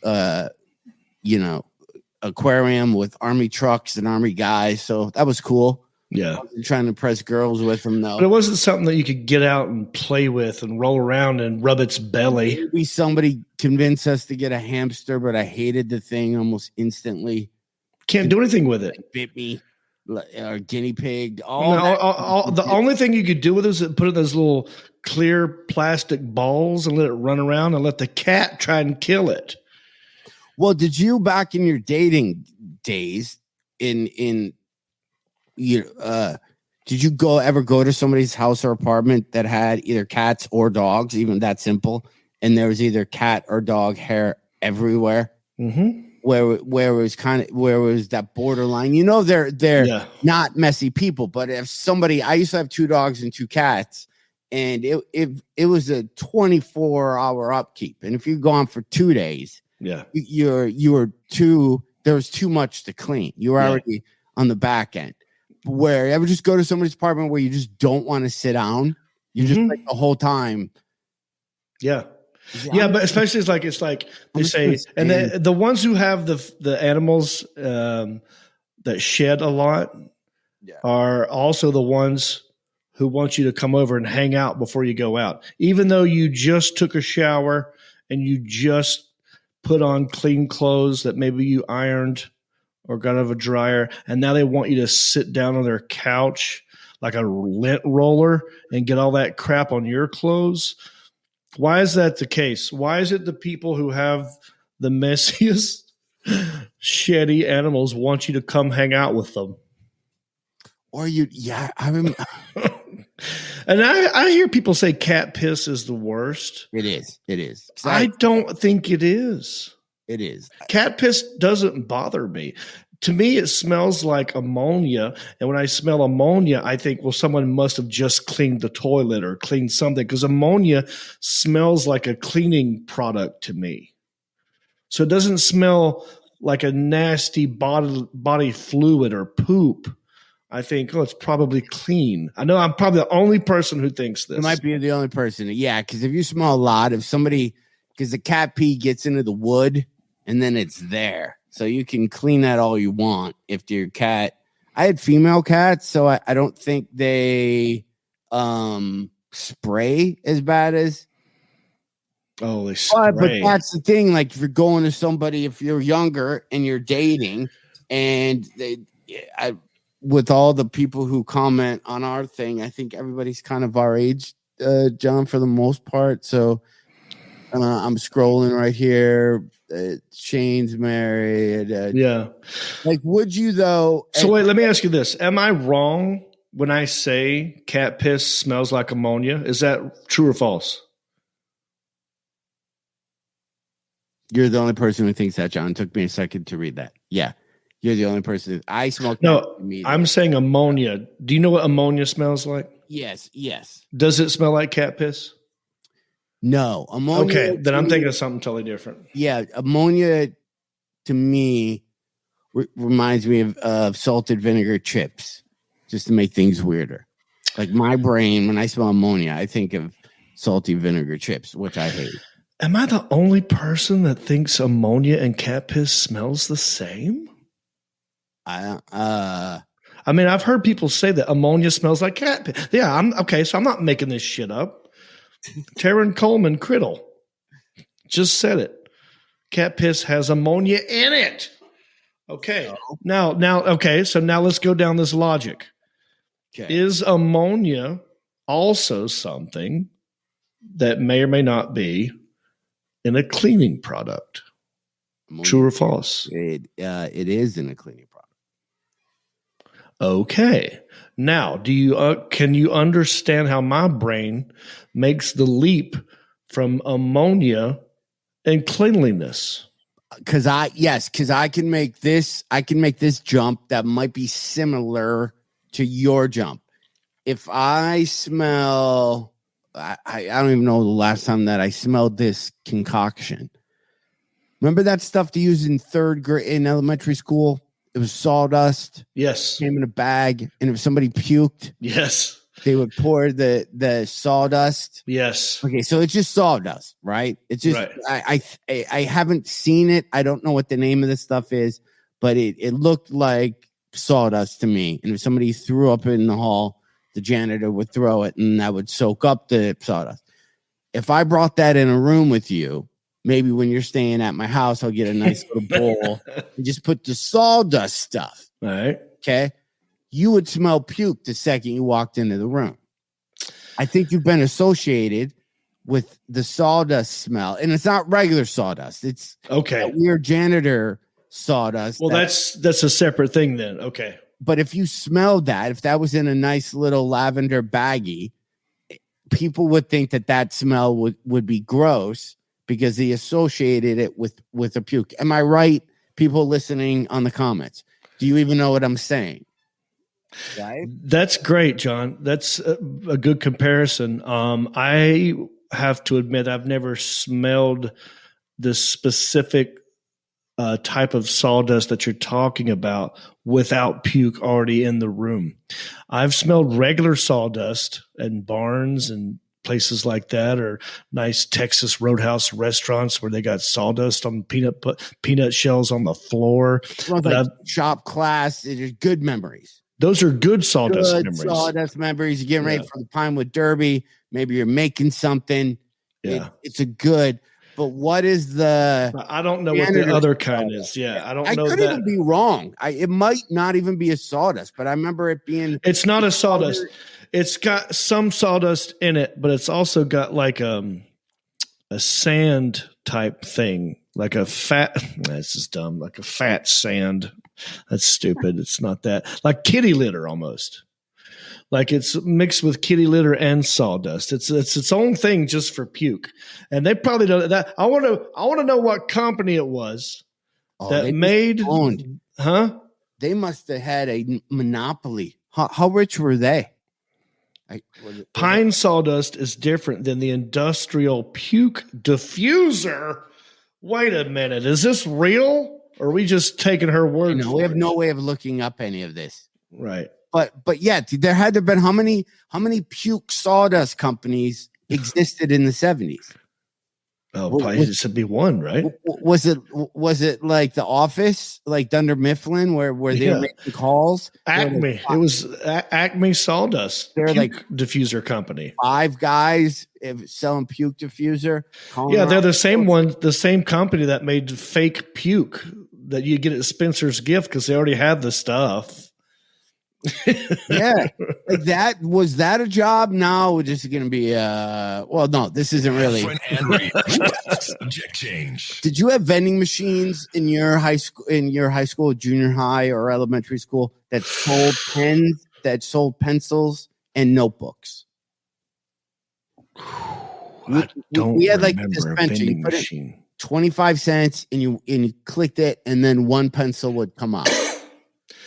aquarium with army trucks and army guys. So that was cool. Yeah. I wasn't trying to impress girls with them, though. But it wasn't something that you could get out and play with and roll around and rub its belly. Maybe somebody convinced us to get a hamster, but I hated the thing almost instantly. Can't do anything with it. It bit me. Or guinea pig. The only thing you could do with it is put it in those little clear plastic balls and let it run around and let the cat try and kill it. Well, did you back in your dating days did you ever go to somebody's house or apartment that had either cats or dogs, even that simple, and there was either cat or dog hair everywhere? Mm-hmm. Where it was that borderline, they're not messy people, but if somebody, I used to have 2 dogs and 2 cats, and it was a 24-hour upkeep, and if you're gone for 2 days, there was too much to clean. You were already on the back end. Where you ever just go to somebody's apartment where you just don't want to sit down, you just like the whole time. Yeah. Yeah, but especially it's like they say, and the ones who have the animals that shed a lot are also the ones who want you to come over and hang out before you go out, even though you just took a shower and you just put on clean clothes that maybe you ironed or got out of a dryer, and now they want you to sit down on their couch like a lint roller and get all that crap on your clothes. Why is that the case? Why is it the people who have the messiest, shitty animals want you to come hang out with them? Or I remember. And I hear people say cat piss is the worst. It is. I don't think it is. It is. Cat piss doesn't bother me. To me, it smells like ammonia. And when I smell ammonia, I think, well, someone must have just cleaned the toilet or cleaned something, because ammonia smells like a cleaning product to me. So it doesn't smell like a nasty body fluid or poop. I think, it's probably clean. I know I'm probably the only person who thinks this. You might be the only person. Yeah, because if you smell a lot, because the cat pee gets into the wood and then it's there. So you can clean that all you want if your cat. I had female cats, so I don't think they spray as bad as. Oh, they spray. But that's the thing. Like if you're going to somebody, if you're younger and you're dating, and with all the people who comment on our thing, I think everybody's kind of our age, John, for the most part. So I'm scrolling right here. Shane's married. Like, would you though? So wait, let me ask you this: am I wrong when I say cat piss smells like ammonia? Is that true or false? You're the only person who thinks that, John. It took me a second to read that. Yeah. You're the only person. I smoke. No, I'm saying ammonia. Do you know what ammonia smells like? Yes. Does it smell like cat piss? No, ammonia. Okay, then I'm me- thinking of something totally different. Yeah, ammonia to me reminds me of salted vinegar chips, just to make things weirder. Like my brain, when I smell ammonia, I think of salty vinegar chips, which I hate. Am I the only person that thinks ammonia and cat piss smells the same? I mean, I've heard people say that ammonia smells like cat piss. Yeah, I'm okay. So I'm not making this shit up. Taryn Coleman Criddle just said it. Cat piss has ammonia in it. Okay. Now, okay. So now let's go down this logic. Okay. Is ammonia also something that may or may not be in a cleaning product? Ammonia, true or false? It is in a cleaning product. Okay. Now, can you understand how my brain makes the leap from ammonia and cleanliness? Because I can make this jump that might be similar to your jump. If I smell, I don't even know the last time that I smelled this concoction. Remember that stuff to use in third grade in elementary school? It was sawdust. Yes. Came in a bag, and if somebody puked, Yes. they would pour the sawdust. Yes. Okay, so it's just sawdust, right? It's just right. I haven't seen it. I don't know what the name of this stuff is, but it looked like sawdust to me. And if somebody threw up in the hall, the janitor would throw it, and that would soak up the sawdust. If I brought that in a room with you, maybe when you're staying at my house, I'll get a nice little bowl and just put the sawdust stuff. All right. Okay. You would smell puke the second you walked into the room. I think you've been associated with the sawdust smell, and it's not regular sawdust. It's okay. Weird janitor sawdust. Well, that's a separate thing then. Okay. But if you smelled that, if that was in a nice little lavender baggie, people would think that smell would be gross because they associated it with a puke. Am I right? People listening on the comments, do you even know what I'm saying? Right? That's great, John. That's a good comparison. I have to admit, I've never smelled the specific type of sawdust that you're talking about without puke already in the room. I've smelled regular sawdust in barns and places like that, or nice Texas Roadhouse restaurants where they got sawdust on peanut shells on the floor. Like shop class, it is good memories. Those are good sawdust memories. Sawdust memories. You're getting ready for the Pinewood Derby. Maybe you're making something. Yeah, it's a good. But what is the? I don't know what the other kind is. Yeah, I don't know. I could even be wrong. It might not even be a sawdust, but I remember it being. It's not a sawdust. It's got some sawdust in it, but it's also got like a sand type thing, like a fat. This is dumb. Like a fat sand. That's stupid. It's not that. Like kitty litter almost. Like it's mixed with kitty litter and sawdust. It's its own thing just for puke. And they probably don't. That I want to know what company it was that made. Owned. Huh? They must have had a monopoly. How rich were they? Pine sawdust is different than the industrial puke diffuser. Wait a minute. Is this real? Or are we just taking her word for it? We have no way of looking up any of this. Right. But yet there had to have been how many puke sawdust companies existed in the 70s? Oh, probably it should be one, right? Was it like The Office, like Dunder Mifflin, where they were making calls? Acme. It was Acme Sawdust. They're like diffuser company. 5 guys selling puke diffuser. Yeah, they're the same one, the same company that made fake puke that you get at Spencer's Gift because they already had the stuff. Yeah, like that. Was that a job? No, we're just going to be. Well, no, this isn't really. Change. Did you have vending machines in your high school, junior high, or elementary school that sold pens, that sold pencils and notebooks? We had like a dispenser. You put it 25 cents, and you clicked it, and then one pencil would come out.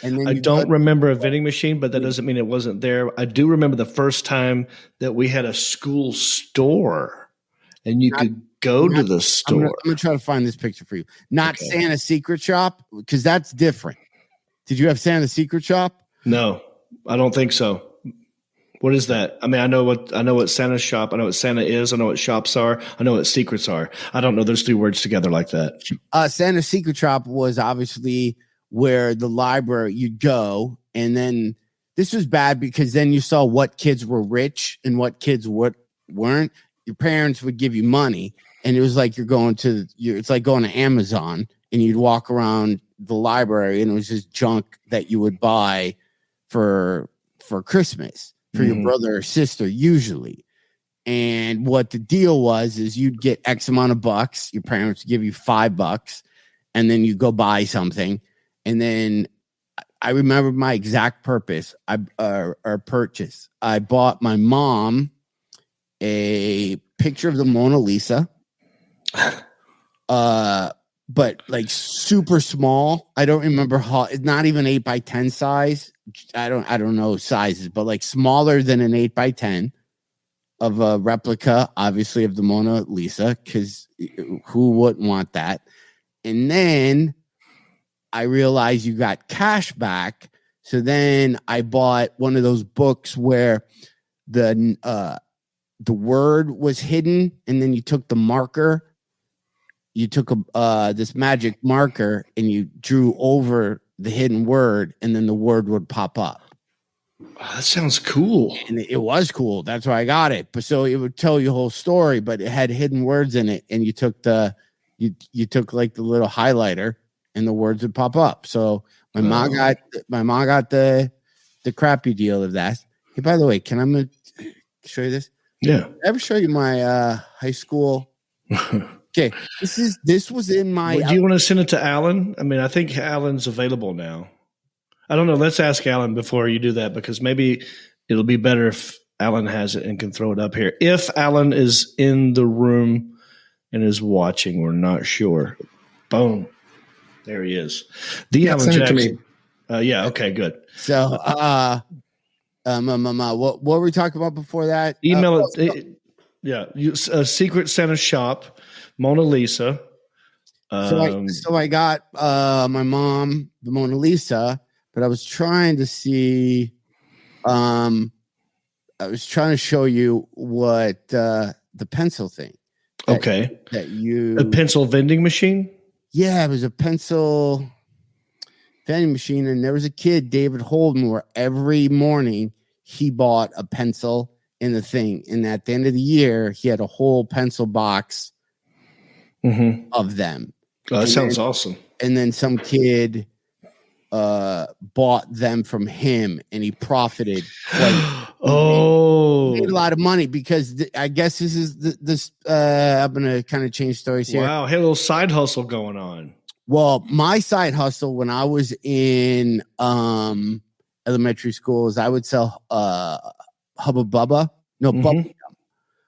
And then I don't remember a vending machine, but that doesn't mean it wasn't there. I do remember the first time that we had a school store, and you could go to the I'm store. gonna try to find this picture for you. Not Okay. Santa's Secret Shop, because that's different. Did you have Santa's Secret Shop? No, I don't think so. What is that? I mean, I know what Santa's shop. I know what Santa is. I know what shops are. I know what secrets are. I don't know those three words together like that. Santa's Secret Shop was obviously where the library you'd go, and then this was bad because then you saw what kids were rich and what kids weren't. Your parents would give you money, and it was like it's like going to Amazon, and you'd walk around the library, and it was just junk that you would buy for Christmas for your brother or sister usually. And what the deal was is you'd get X amount of bucks. Your parents would give you $5, and then you go buy something. And then I remember my exact purpose or purchase. I bought my mom a picture of the Mona Lisa, but like super small. I don't remember how. It's not even 8x10 size. I don't know sizes, but like smaller than an 8x10 of a replica, obviously, of the Mona Lisa, because who wouldn't want that? And then I realized you got cash back. So then I bought one of those books where the word was hidden, and then you took the marker. You took this magic marker and you drew over the hidden word, and then the word would pop up. Wow, that sounds cool. And it was cool. That's why I got it. But so it would tell you a whole story, but it had hidden words in it, and you took you took like the little highlighter, and the words would pop up. So my mom got the crappy deal of that. Hey, by the way, can I show you this? Yeah. Did I ever show you my high school? Okay, this was in my. Do you want to send it to Alan? I mean, I think Alan's available now. I don't know. Let's ask Alan before you do that, because maybe it'll be better if Alan has it and can throw it up here. If Alan is in the room and is watching, we're not sure. Boom. There he is. Alan Jackson. Yeah. Okay. Good. So, what were we talking about before that? Email it. Yeah. Secret Santa Shop, Mona Lisa. So I got my mom the Mona Lisa, but I was trying to see. I was trying to show you what the pencil thing. Okay. A pencil vending machine. Yeah, it was a pencil vending machine, and there was a kid, David Holden, where every morning he bought a pencil in the thing, and at the end of the year, he had a whole pencil box of them. Oh, that sounds awesome. And then some kid bought them from him, and he profited. He made a lot of money because I guess this is this. I'm gonna kind of change stories here. Wow, hey, a little side hustle going on. Well, my side hustle when I was in elementary school is I would sell Hubba Bubba. No, Bubble Yum.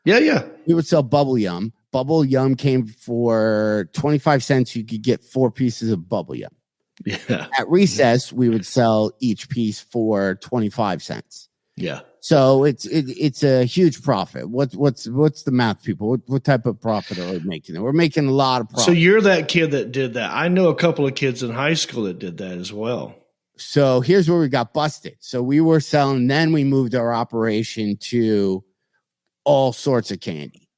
Yeah. We would sell Bubble Yum. Bubble Yum came for 25 cents. You could get 4 pieces of Bubble Yum. Yeah. At recess, we would sell each piece for 25 cents. Yeah. So it's a huge profit. What's the math, people? What type of profit are we making? We're making a lot of profit. So you're that kid that did that. I know a couple of kids in high school that did that as well. So here's where we got busted. So we were selling, then we moved our operation to all sorts of candy.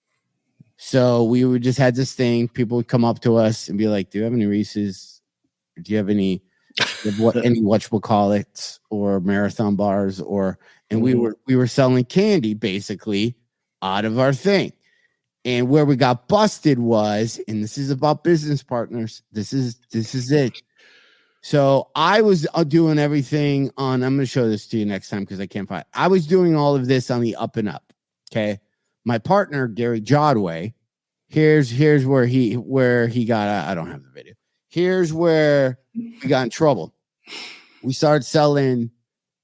So we would just had this thing. People would come up to us and be like, "Do you have any Reese's? Do you have any whatchamacallits or marathon bars?" And we were selling candy basically out of our thing. And where we got busted was, and this is about business partners. This is it. So I was doing everything on. I'm going to show this to you next time because I can't find it. I was doing all of this on the up and up. Okay, my partner Gary Jodway. Here's where he got. I don't have the video. Here's where we got in trouble. We started selling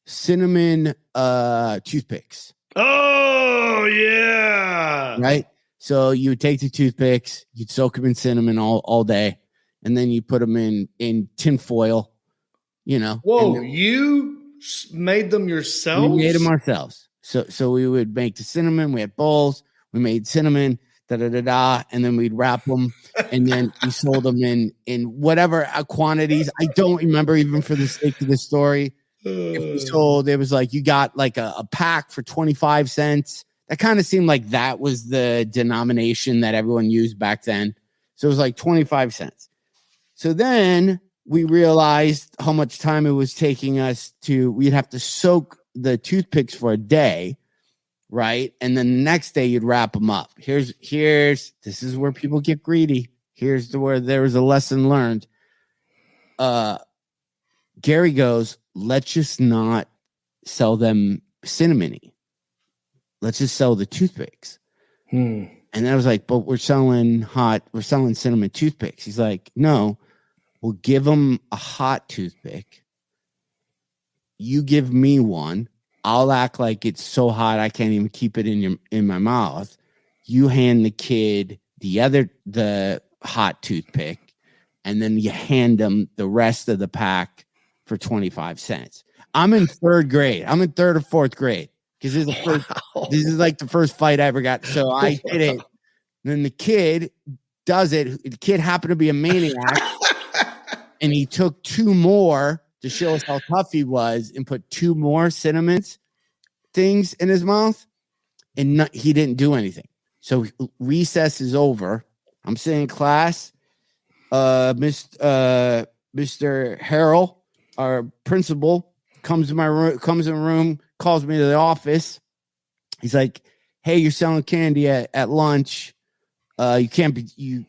cinnamon toothpicks. Oh yeah, right. So you would take the toothpicks, you'd soak them in cinnamon all day, and then you put them in tin foil. Whoa! You made them yourself? We made them ourselves. So we would make the cinnamon. We had bowls. We made cinnamon. and then we'd wrap them, and then we sold them in whatever quantities. I don't remember, even for the sake of the story. If we sold, it was like you got like a pack for 25 cents. That kind of seemed like that was the denomination that everyone used back then. So it was like 25 cents. So then we realized how much time it was taking us we'd have to soak the toothpicks for a day, right? And then the next day you'd wrap them up. This is where people get greedy. Where there was a lesson learned. Gary goes, let's just not sell them cinnamony. Let's just sell the toothpicks. And I was like, but we're selling cinnamon toothpicks. He's like, no, we'll give them a hot toothpick. You give me one. I'll act like it's so hot I can't even keep it in my mouth. You hand the kid the hot toothpick, and then you hand them the rest of the pack for 25 cents. I'm in third grade. I'm in third or fourth grade because this is like the first fight I ever got. So I did it. Then the kid does it. The kid happened to be a maniac, and he took two more to show us how tough he was and put two more cinnamon things in his mouth, and he didn't do anything. So recess is over. I'm sitting in class. Mr. Harrell, our principal, comes in the room, calls me to the office. He's like, "Hey, you're selling candy at lunch. You can't be you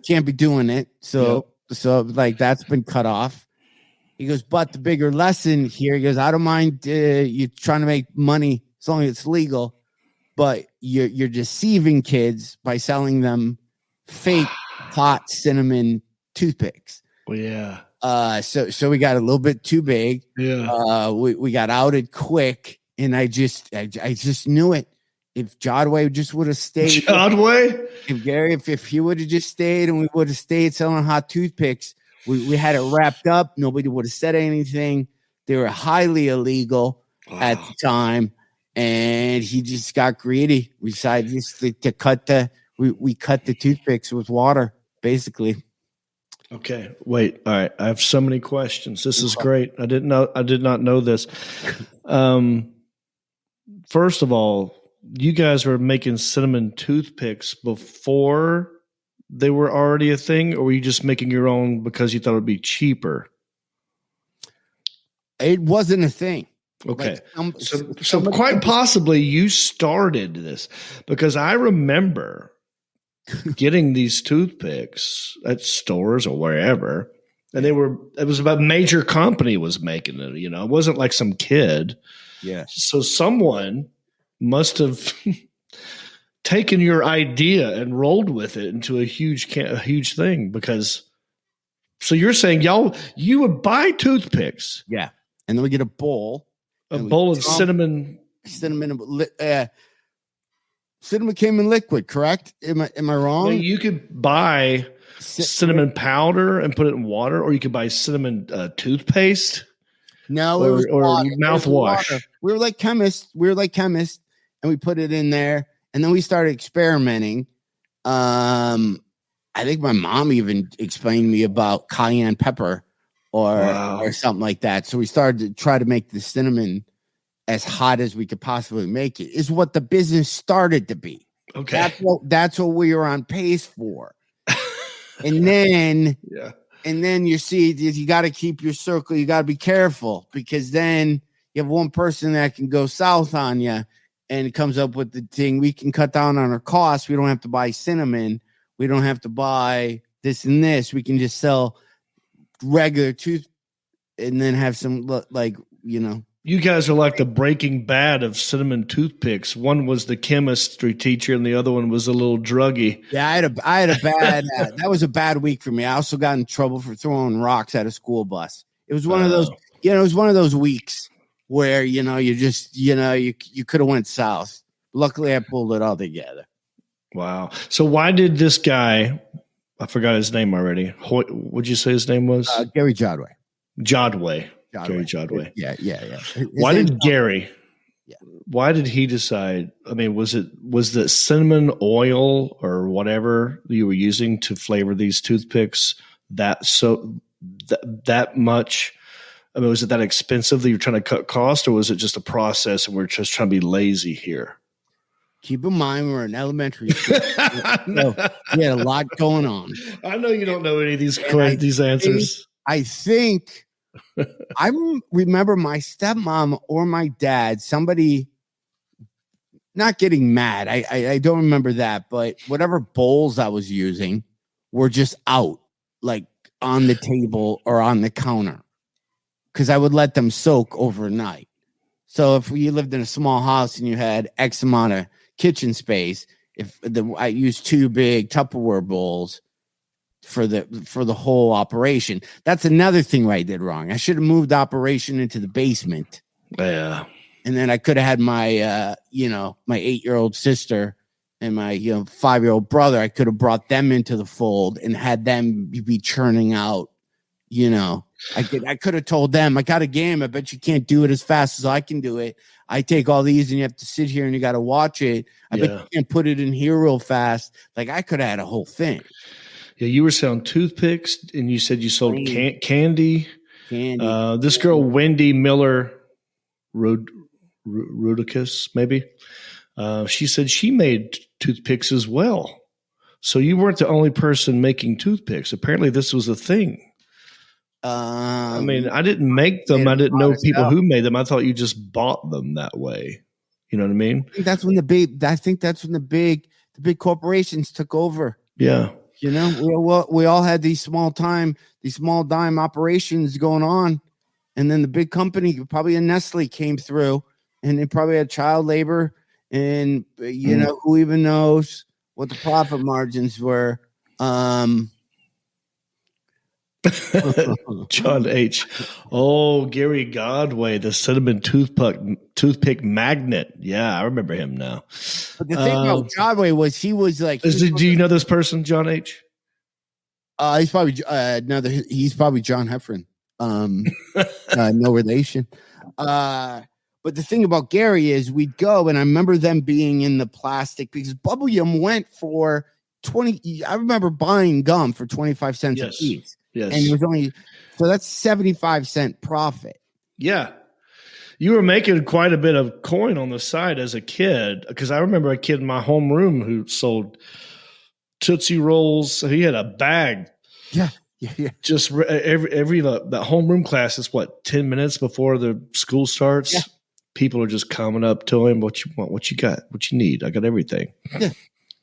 can't be doing it." So like that's been cut off. He goes, but the bigger lesson here, he goes, I don't mind you trying to make money as long as it's legal, but you're deceiving kids by selling them fake hot cinnamon toothpicks. Well, yeah. So we got a little bit too big. Yeah. We got outed quick, and I just knew it. If Jodway just would have stayed, if he would have just stayed, and we would have stayed selling hot toothpicks, we had it wrapped up. Nobody would have said anything. They were highly illegal at the time, and he just got greedy. We decided just to cut we cut the toothpicks with water, basically. Okay, wait. All right, I have so many questions. This is great. I did not know this. First of all, you guys were making cinnamon toothpicks before they were already a thing, or were you just making your own because you thought it would be cheaper? It wasn't a thing. Okay. So quite possibly you started this, because I remember getting these toothpicks at stores or wherever, and it was about a major company was making it, it wasn't like some kid. Yeah. So someone must have taken your idea and rolled with it into a huge thing, because so you're saying you would buy toothpicks. Yeah. And then we get a bowl. A bowl of cinnamon. Cinnamon came in liquid, correct? Am I wrong? Well, you could buy cinnamon powder and put it in water, or you could buy cinnamon toothpaste. No, it was mouthwash. We were like chemists. And we put it in there, and then we started experimenting. I think my mom even explained to me about cayenne pepper or something like that. So we started to try to make the cinnamon as hot as we could possibly make it, is what the business started to be. Okay. That's what we were on pace for. And then, and then you see, you got to keep your circle. You got to be careful, because then you have one person that can go south on you, and it comes up with the thing. We can cut down on our costs. We don't have to buy cinnamon. We don't have to buy this and this. We can just sell regular tooth, and then have some You guys are like the Breaking Bad of cinnamon toothpicks. One was the chemistry teacher, and the other one was a little druggie. Yeah, I had a bad. That was a bad week for me. I also got in trouble for throwing rocks at a school bus. It was one of those. It was one of those weeks where you could have went south. Luckily, I pulled it all together. Wow. So why did this guy? I forgot his name already. What'd you say his name was? Gary Jodway. Gary Jodway. Yeah. Why did Gary? why did he decide? I mean, was the cinnamon oil or whatever you were using to flavor these toothpicks that much? I mean, was it that expensive that you're trying to cut cost, or was it just a process and we're just trying to be lazy here? Keep in mind we're in elementary school. So we had a lot going on. I know you don't know any of these answers. I think I remember my stepmom or my dad, somebody not getting mad. I don't remember that, but whatever bowls I was using were just out, like on the table or on the counter, because I would let them soak overnight. So if you lived in a small house and you had X amount of kitchen space, I used 2 big Tupperware bowls for the whole operation. That's another thing I did wrong. I should have moved the operation into the basement. Yeah. And then I could have had my my 8-year-old sister and my 5-year-old brother. I could have brought them into the fold and had them be churning out. I could have told them, I got a game. I bet you can't do it as fast as I can do it. I take all these and you have to sit here and you got to watch it. I bet you can't put it in here real fast. Like, I could have had a whole thing. Yeah, you were selling toothpicks and you said you sold candy. This girl, Wendy Miller Rudicus, maybe. She said she made toothpicks as well. So you weren't the only person making toothpicks. Apparently this was a thing. I mean, I didn't make them. I didn't know people who made them. I thought you just bought them that way. You know what I mean? I think that's when the big corporations took over. Yeah. We all had these small dime operations going on. And then the big company, probably a Nestle, came through and they probably had child labor. And, who even knows what the profit margins were. John H. Oh, Gary Godway, the cinnamon toothpick magnet. Yeah, I remember him now. But the thing about Godway was he was like. Do you know this person, John H? He's probably he's probably John Heffron. No relation. But the thing about Gary is we'd go, and I remember them being in the plastic because bubble gum went for 20. I remember buying gum for 25 cents a piece. Yes. And it was so that's 75-cent profit. Yeah. You were making quite a bit of coin on the side as a kid, because I remember a kid in my homeroom who sold Tootsie Rolls. He had a bag. Yeah. Just every that homeroom class is 10 minutes before the school starts. Yeah. People are just coming up to him, what you want, what you got, what you need. I got everything.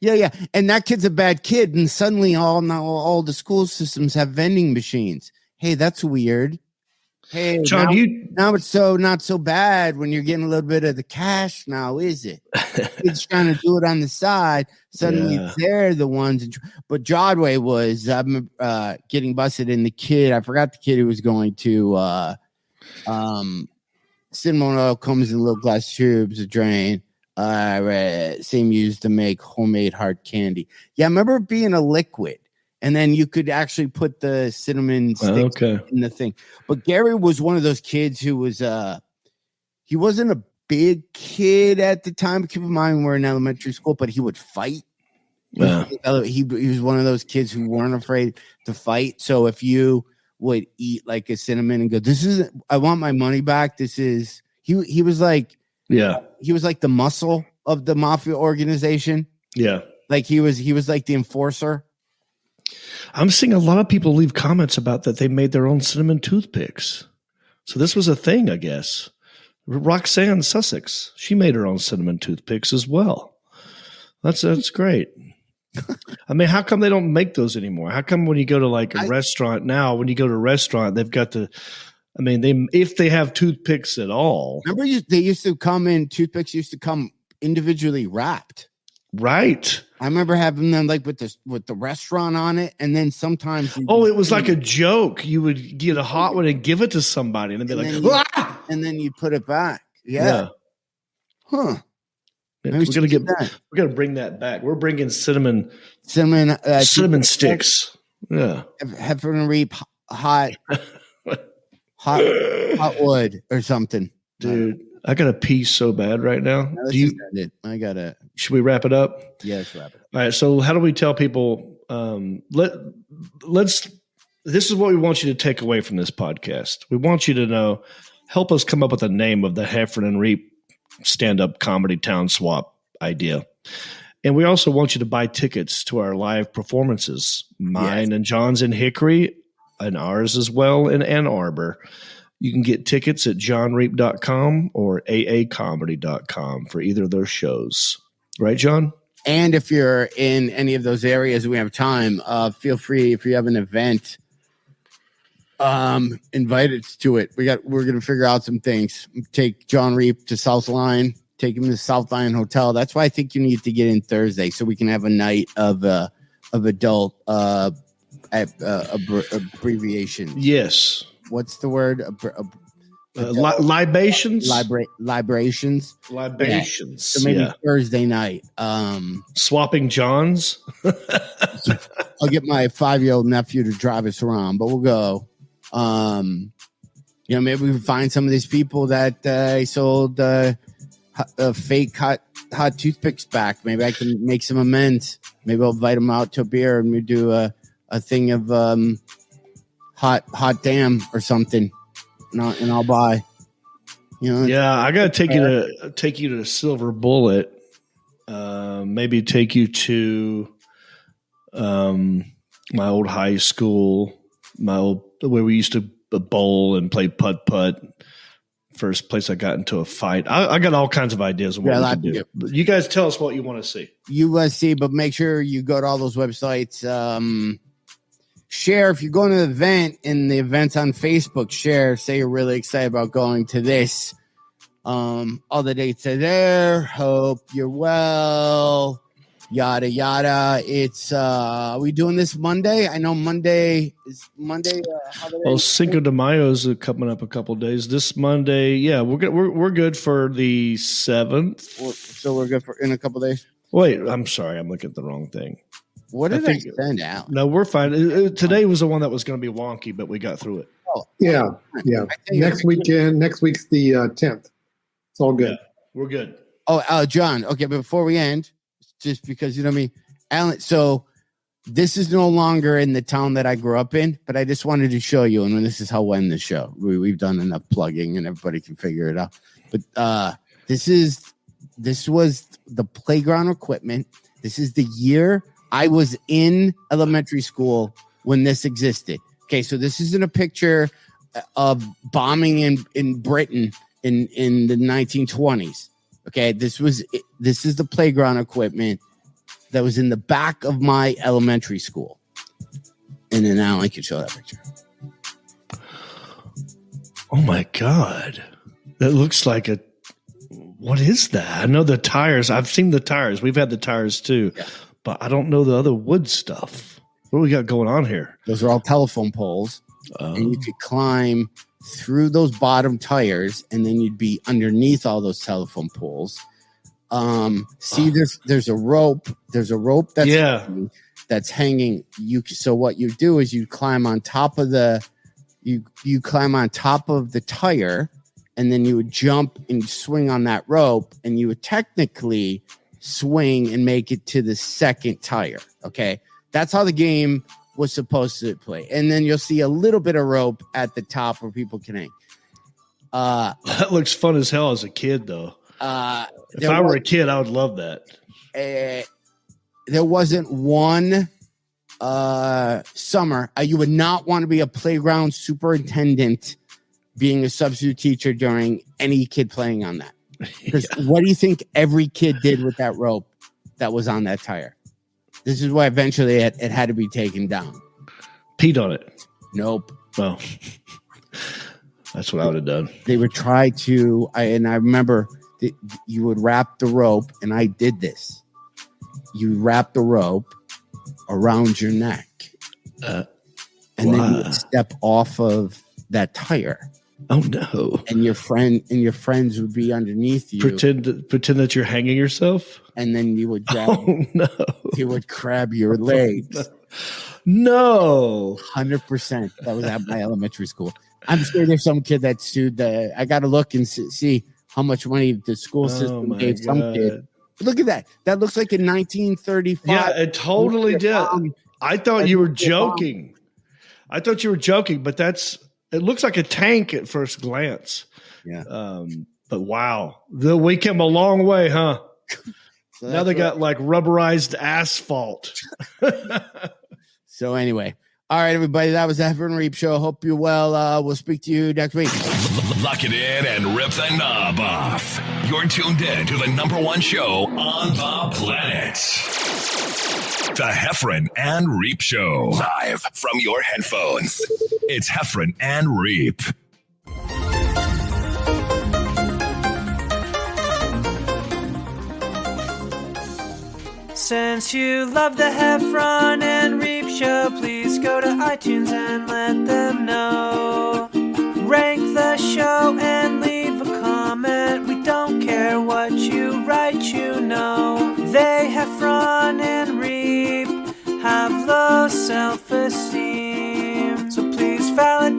Yeah. And that kid's a bad kid. And suddenly all the school systems have vending machines. Hey, that's weird. Hey, John, now it's not so bad when you're getting a little bit of the cash now, is it? Kids trying to do it on the side. Suddenly they're the ones. But Jodway was getting busted, and the kid, I forgot the kid who was going to cinnamon oil comes in little glass tubes, a drain. Same used to make homemade hard candy. Yeah, I remember it being a liquid, and then you could actually put the cinnamon sticks in the thing. But Gary was one of those kids who was he wasn't a big kid at the time. Keep in mind we're in elementary school, but he would fight. Yeah. He was one of those kids who weren't afraid to fight. So if you would eat like a cinnamon and go, I want my money back. He was like. Yeah, he was like the muscle of the mafia organization. Yeah, like he was like the enforcer. I'm seeing a lot of people leave comments about that they made their own cinnamon toothpicks. So this was a thing, I guess. Roxanne Sussex, she made her own cinnamon toothpicks as well. That's great. I mean, how come they don't make those anymore? How come when you go to like a restaurant now, they've got the. I mean, if they have toothpicks at all. Remember, they used to come in. Toothpicks used to come individually wrapped. Right. I remember having them like with the restaurant on it, and then sometimes. It was like a joke. You would get a hot one and give it to somebody, and they'd be like, and then you put it back. Yeah. Huh. Yeah, we're gonna bring that back. We're bringing cinnamon sticks. Yeah. Heffron and Reep hot wood or something, dude. I got to pee so bad right now. No, let's just end it. I gotta. Should we wrap it up? Yeah, let's wrap it up. All right. So how do we tell people? Let's. This is what we want you to take away from this podcast. We want you to know. Help us come up with a name of the Heffron and Reep stand-up comedy town swap idea. And we also want you to buy tickets to our live performances. Mine and John's in Hickory and ours as well in Ann Arbor. You can get tickets at johnreep.com or aacomedy.com for either of those shows. Right, John? And if you're in any of those areas, we have time. Feel free, if you have an event, invite us to it. We're going to figure out some things. Take John Reep to South Line. Take him to the South Line Hotel. That's why I think you need to get in Thursday so we can have a night of adult abbreviation. Yes. What's the word? Libations. Libations. Libations. Yeah. So maybe Thursday night. Swapping Johns. I'll get my 5-year-old nephew to drive us around, but we'll go. Maybe we can find some of these people that sold fake hot toothpicks back. Maybe I can make some amends. Maybe I'll invite them out to a beer and we do a thing of hot damn or something, and I'll buy. Yeah, I gotta take you to Silver Bullet. Maybe take you to my old high school, where we used to bowl and play putt. First place I got into a fight. I got all kinds of ideas of what we can do. You guys tell us what you want to see. You want to see, but make sure you go to all those websites. Share if you're going to the event and the event's on Facebook. Share, say you're really excited about going to this. All the dates are there. Hope you're well. Yada yada. It's are we doing this Monday? I know Monday is Monday. Cinco de Mayo's coming up a couple days. This Monday, yeah, we're good for the 7th. So we're good for in a couple days. Wait, I'm sorry, I'm looking at the wrong thing. What did I send out? No, we're fine. Today was the one that was going to be wonky, but we got through it. Oh, yeah. Next week's the 10th. It's all good. Yeah, we're good. Oh, John. Okay, but before we end, just because you know me, Alan. So this is no longer in the town that I grew up in, but I just wanted to show you. And this is how we'll end the show. We've done enough plugging, and everybody can figure it out. But this was the playground equipment. This is the year I was in elementary school when this existed. Okay, so this isn't a picture of bombing in Britain in the 1920s. Okay, this is the playground equipment that was in the back of my elementary school. And then now I can show that picture. Oh my God. That looks like what is that? I know the tires. I've seen the tires. We've had the tires too, but I don't know the other wood stuff. What do we got going on here? Those are all telephone poles. And you could climb through those bottom tires, and then you'd be underneath all those telephone poles. There's a rope. There's a rope that's hanging. So what you do is you climb on top of you climb on top of the tire, and then you would jump and swing on that rope, and you would technically swing and make it to the second tire. Okay, that's how the game was supposed to play. And then you'll see a little bit of rope at the top where people can hang. That looks fun as hell as a kid, though. If I were a kid, I would love that. There wasn't one summer. You would not want to be a playground superintendent being a substitute teacher during any kid playing on that. Because what do you think every kid did with that rope that was on that tire? This is why eventually it had to be taken down. Peed on it. Nope. Well, that's what I would have done. They would try to, I remember that you would wrap the rope, and I did this. You wrap the rope around your neck, and then you would step off of that tire. Oh no! And your friends would be underneath you. Pretend that you're hanging yourself. And then you would grab. Oh no! He would grab your legs. No, 100%. That was at my elementary school. I'm sure there's some kid that sued. I got to look and see how much money the school system gave some kid. But look at that. That looks like in 1935. Yeah, it totally did. I thought you were joking. But it looks like a tank at first glance. Yeah. But wow, we came a long way, huh? So now they got like rubberized asphalt. So anyway, all right, everybody, that was the Heffron Reep Show. Hope you're well. We'll speak to you next week. Lock it in and rip the knob off. You're tuned in to the #1 show on the planet. The Heffron and Reep Show. Live from your headphones. It's Heffron and Reep. Since you love the Heffron and Reep Show, please go to iTunes and let them know. Rank the show and leave a comment. We don't care what you write, you know. They, Heffron and Reep, have low self-esteem. So please validate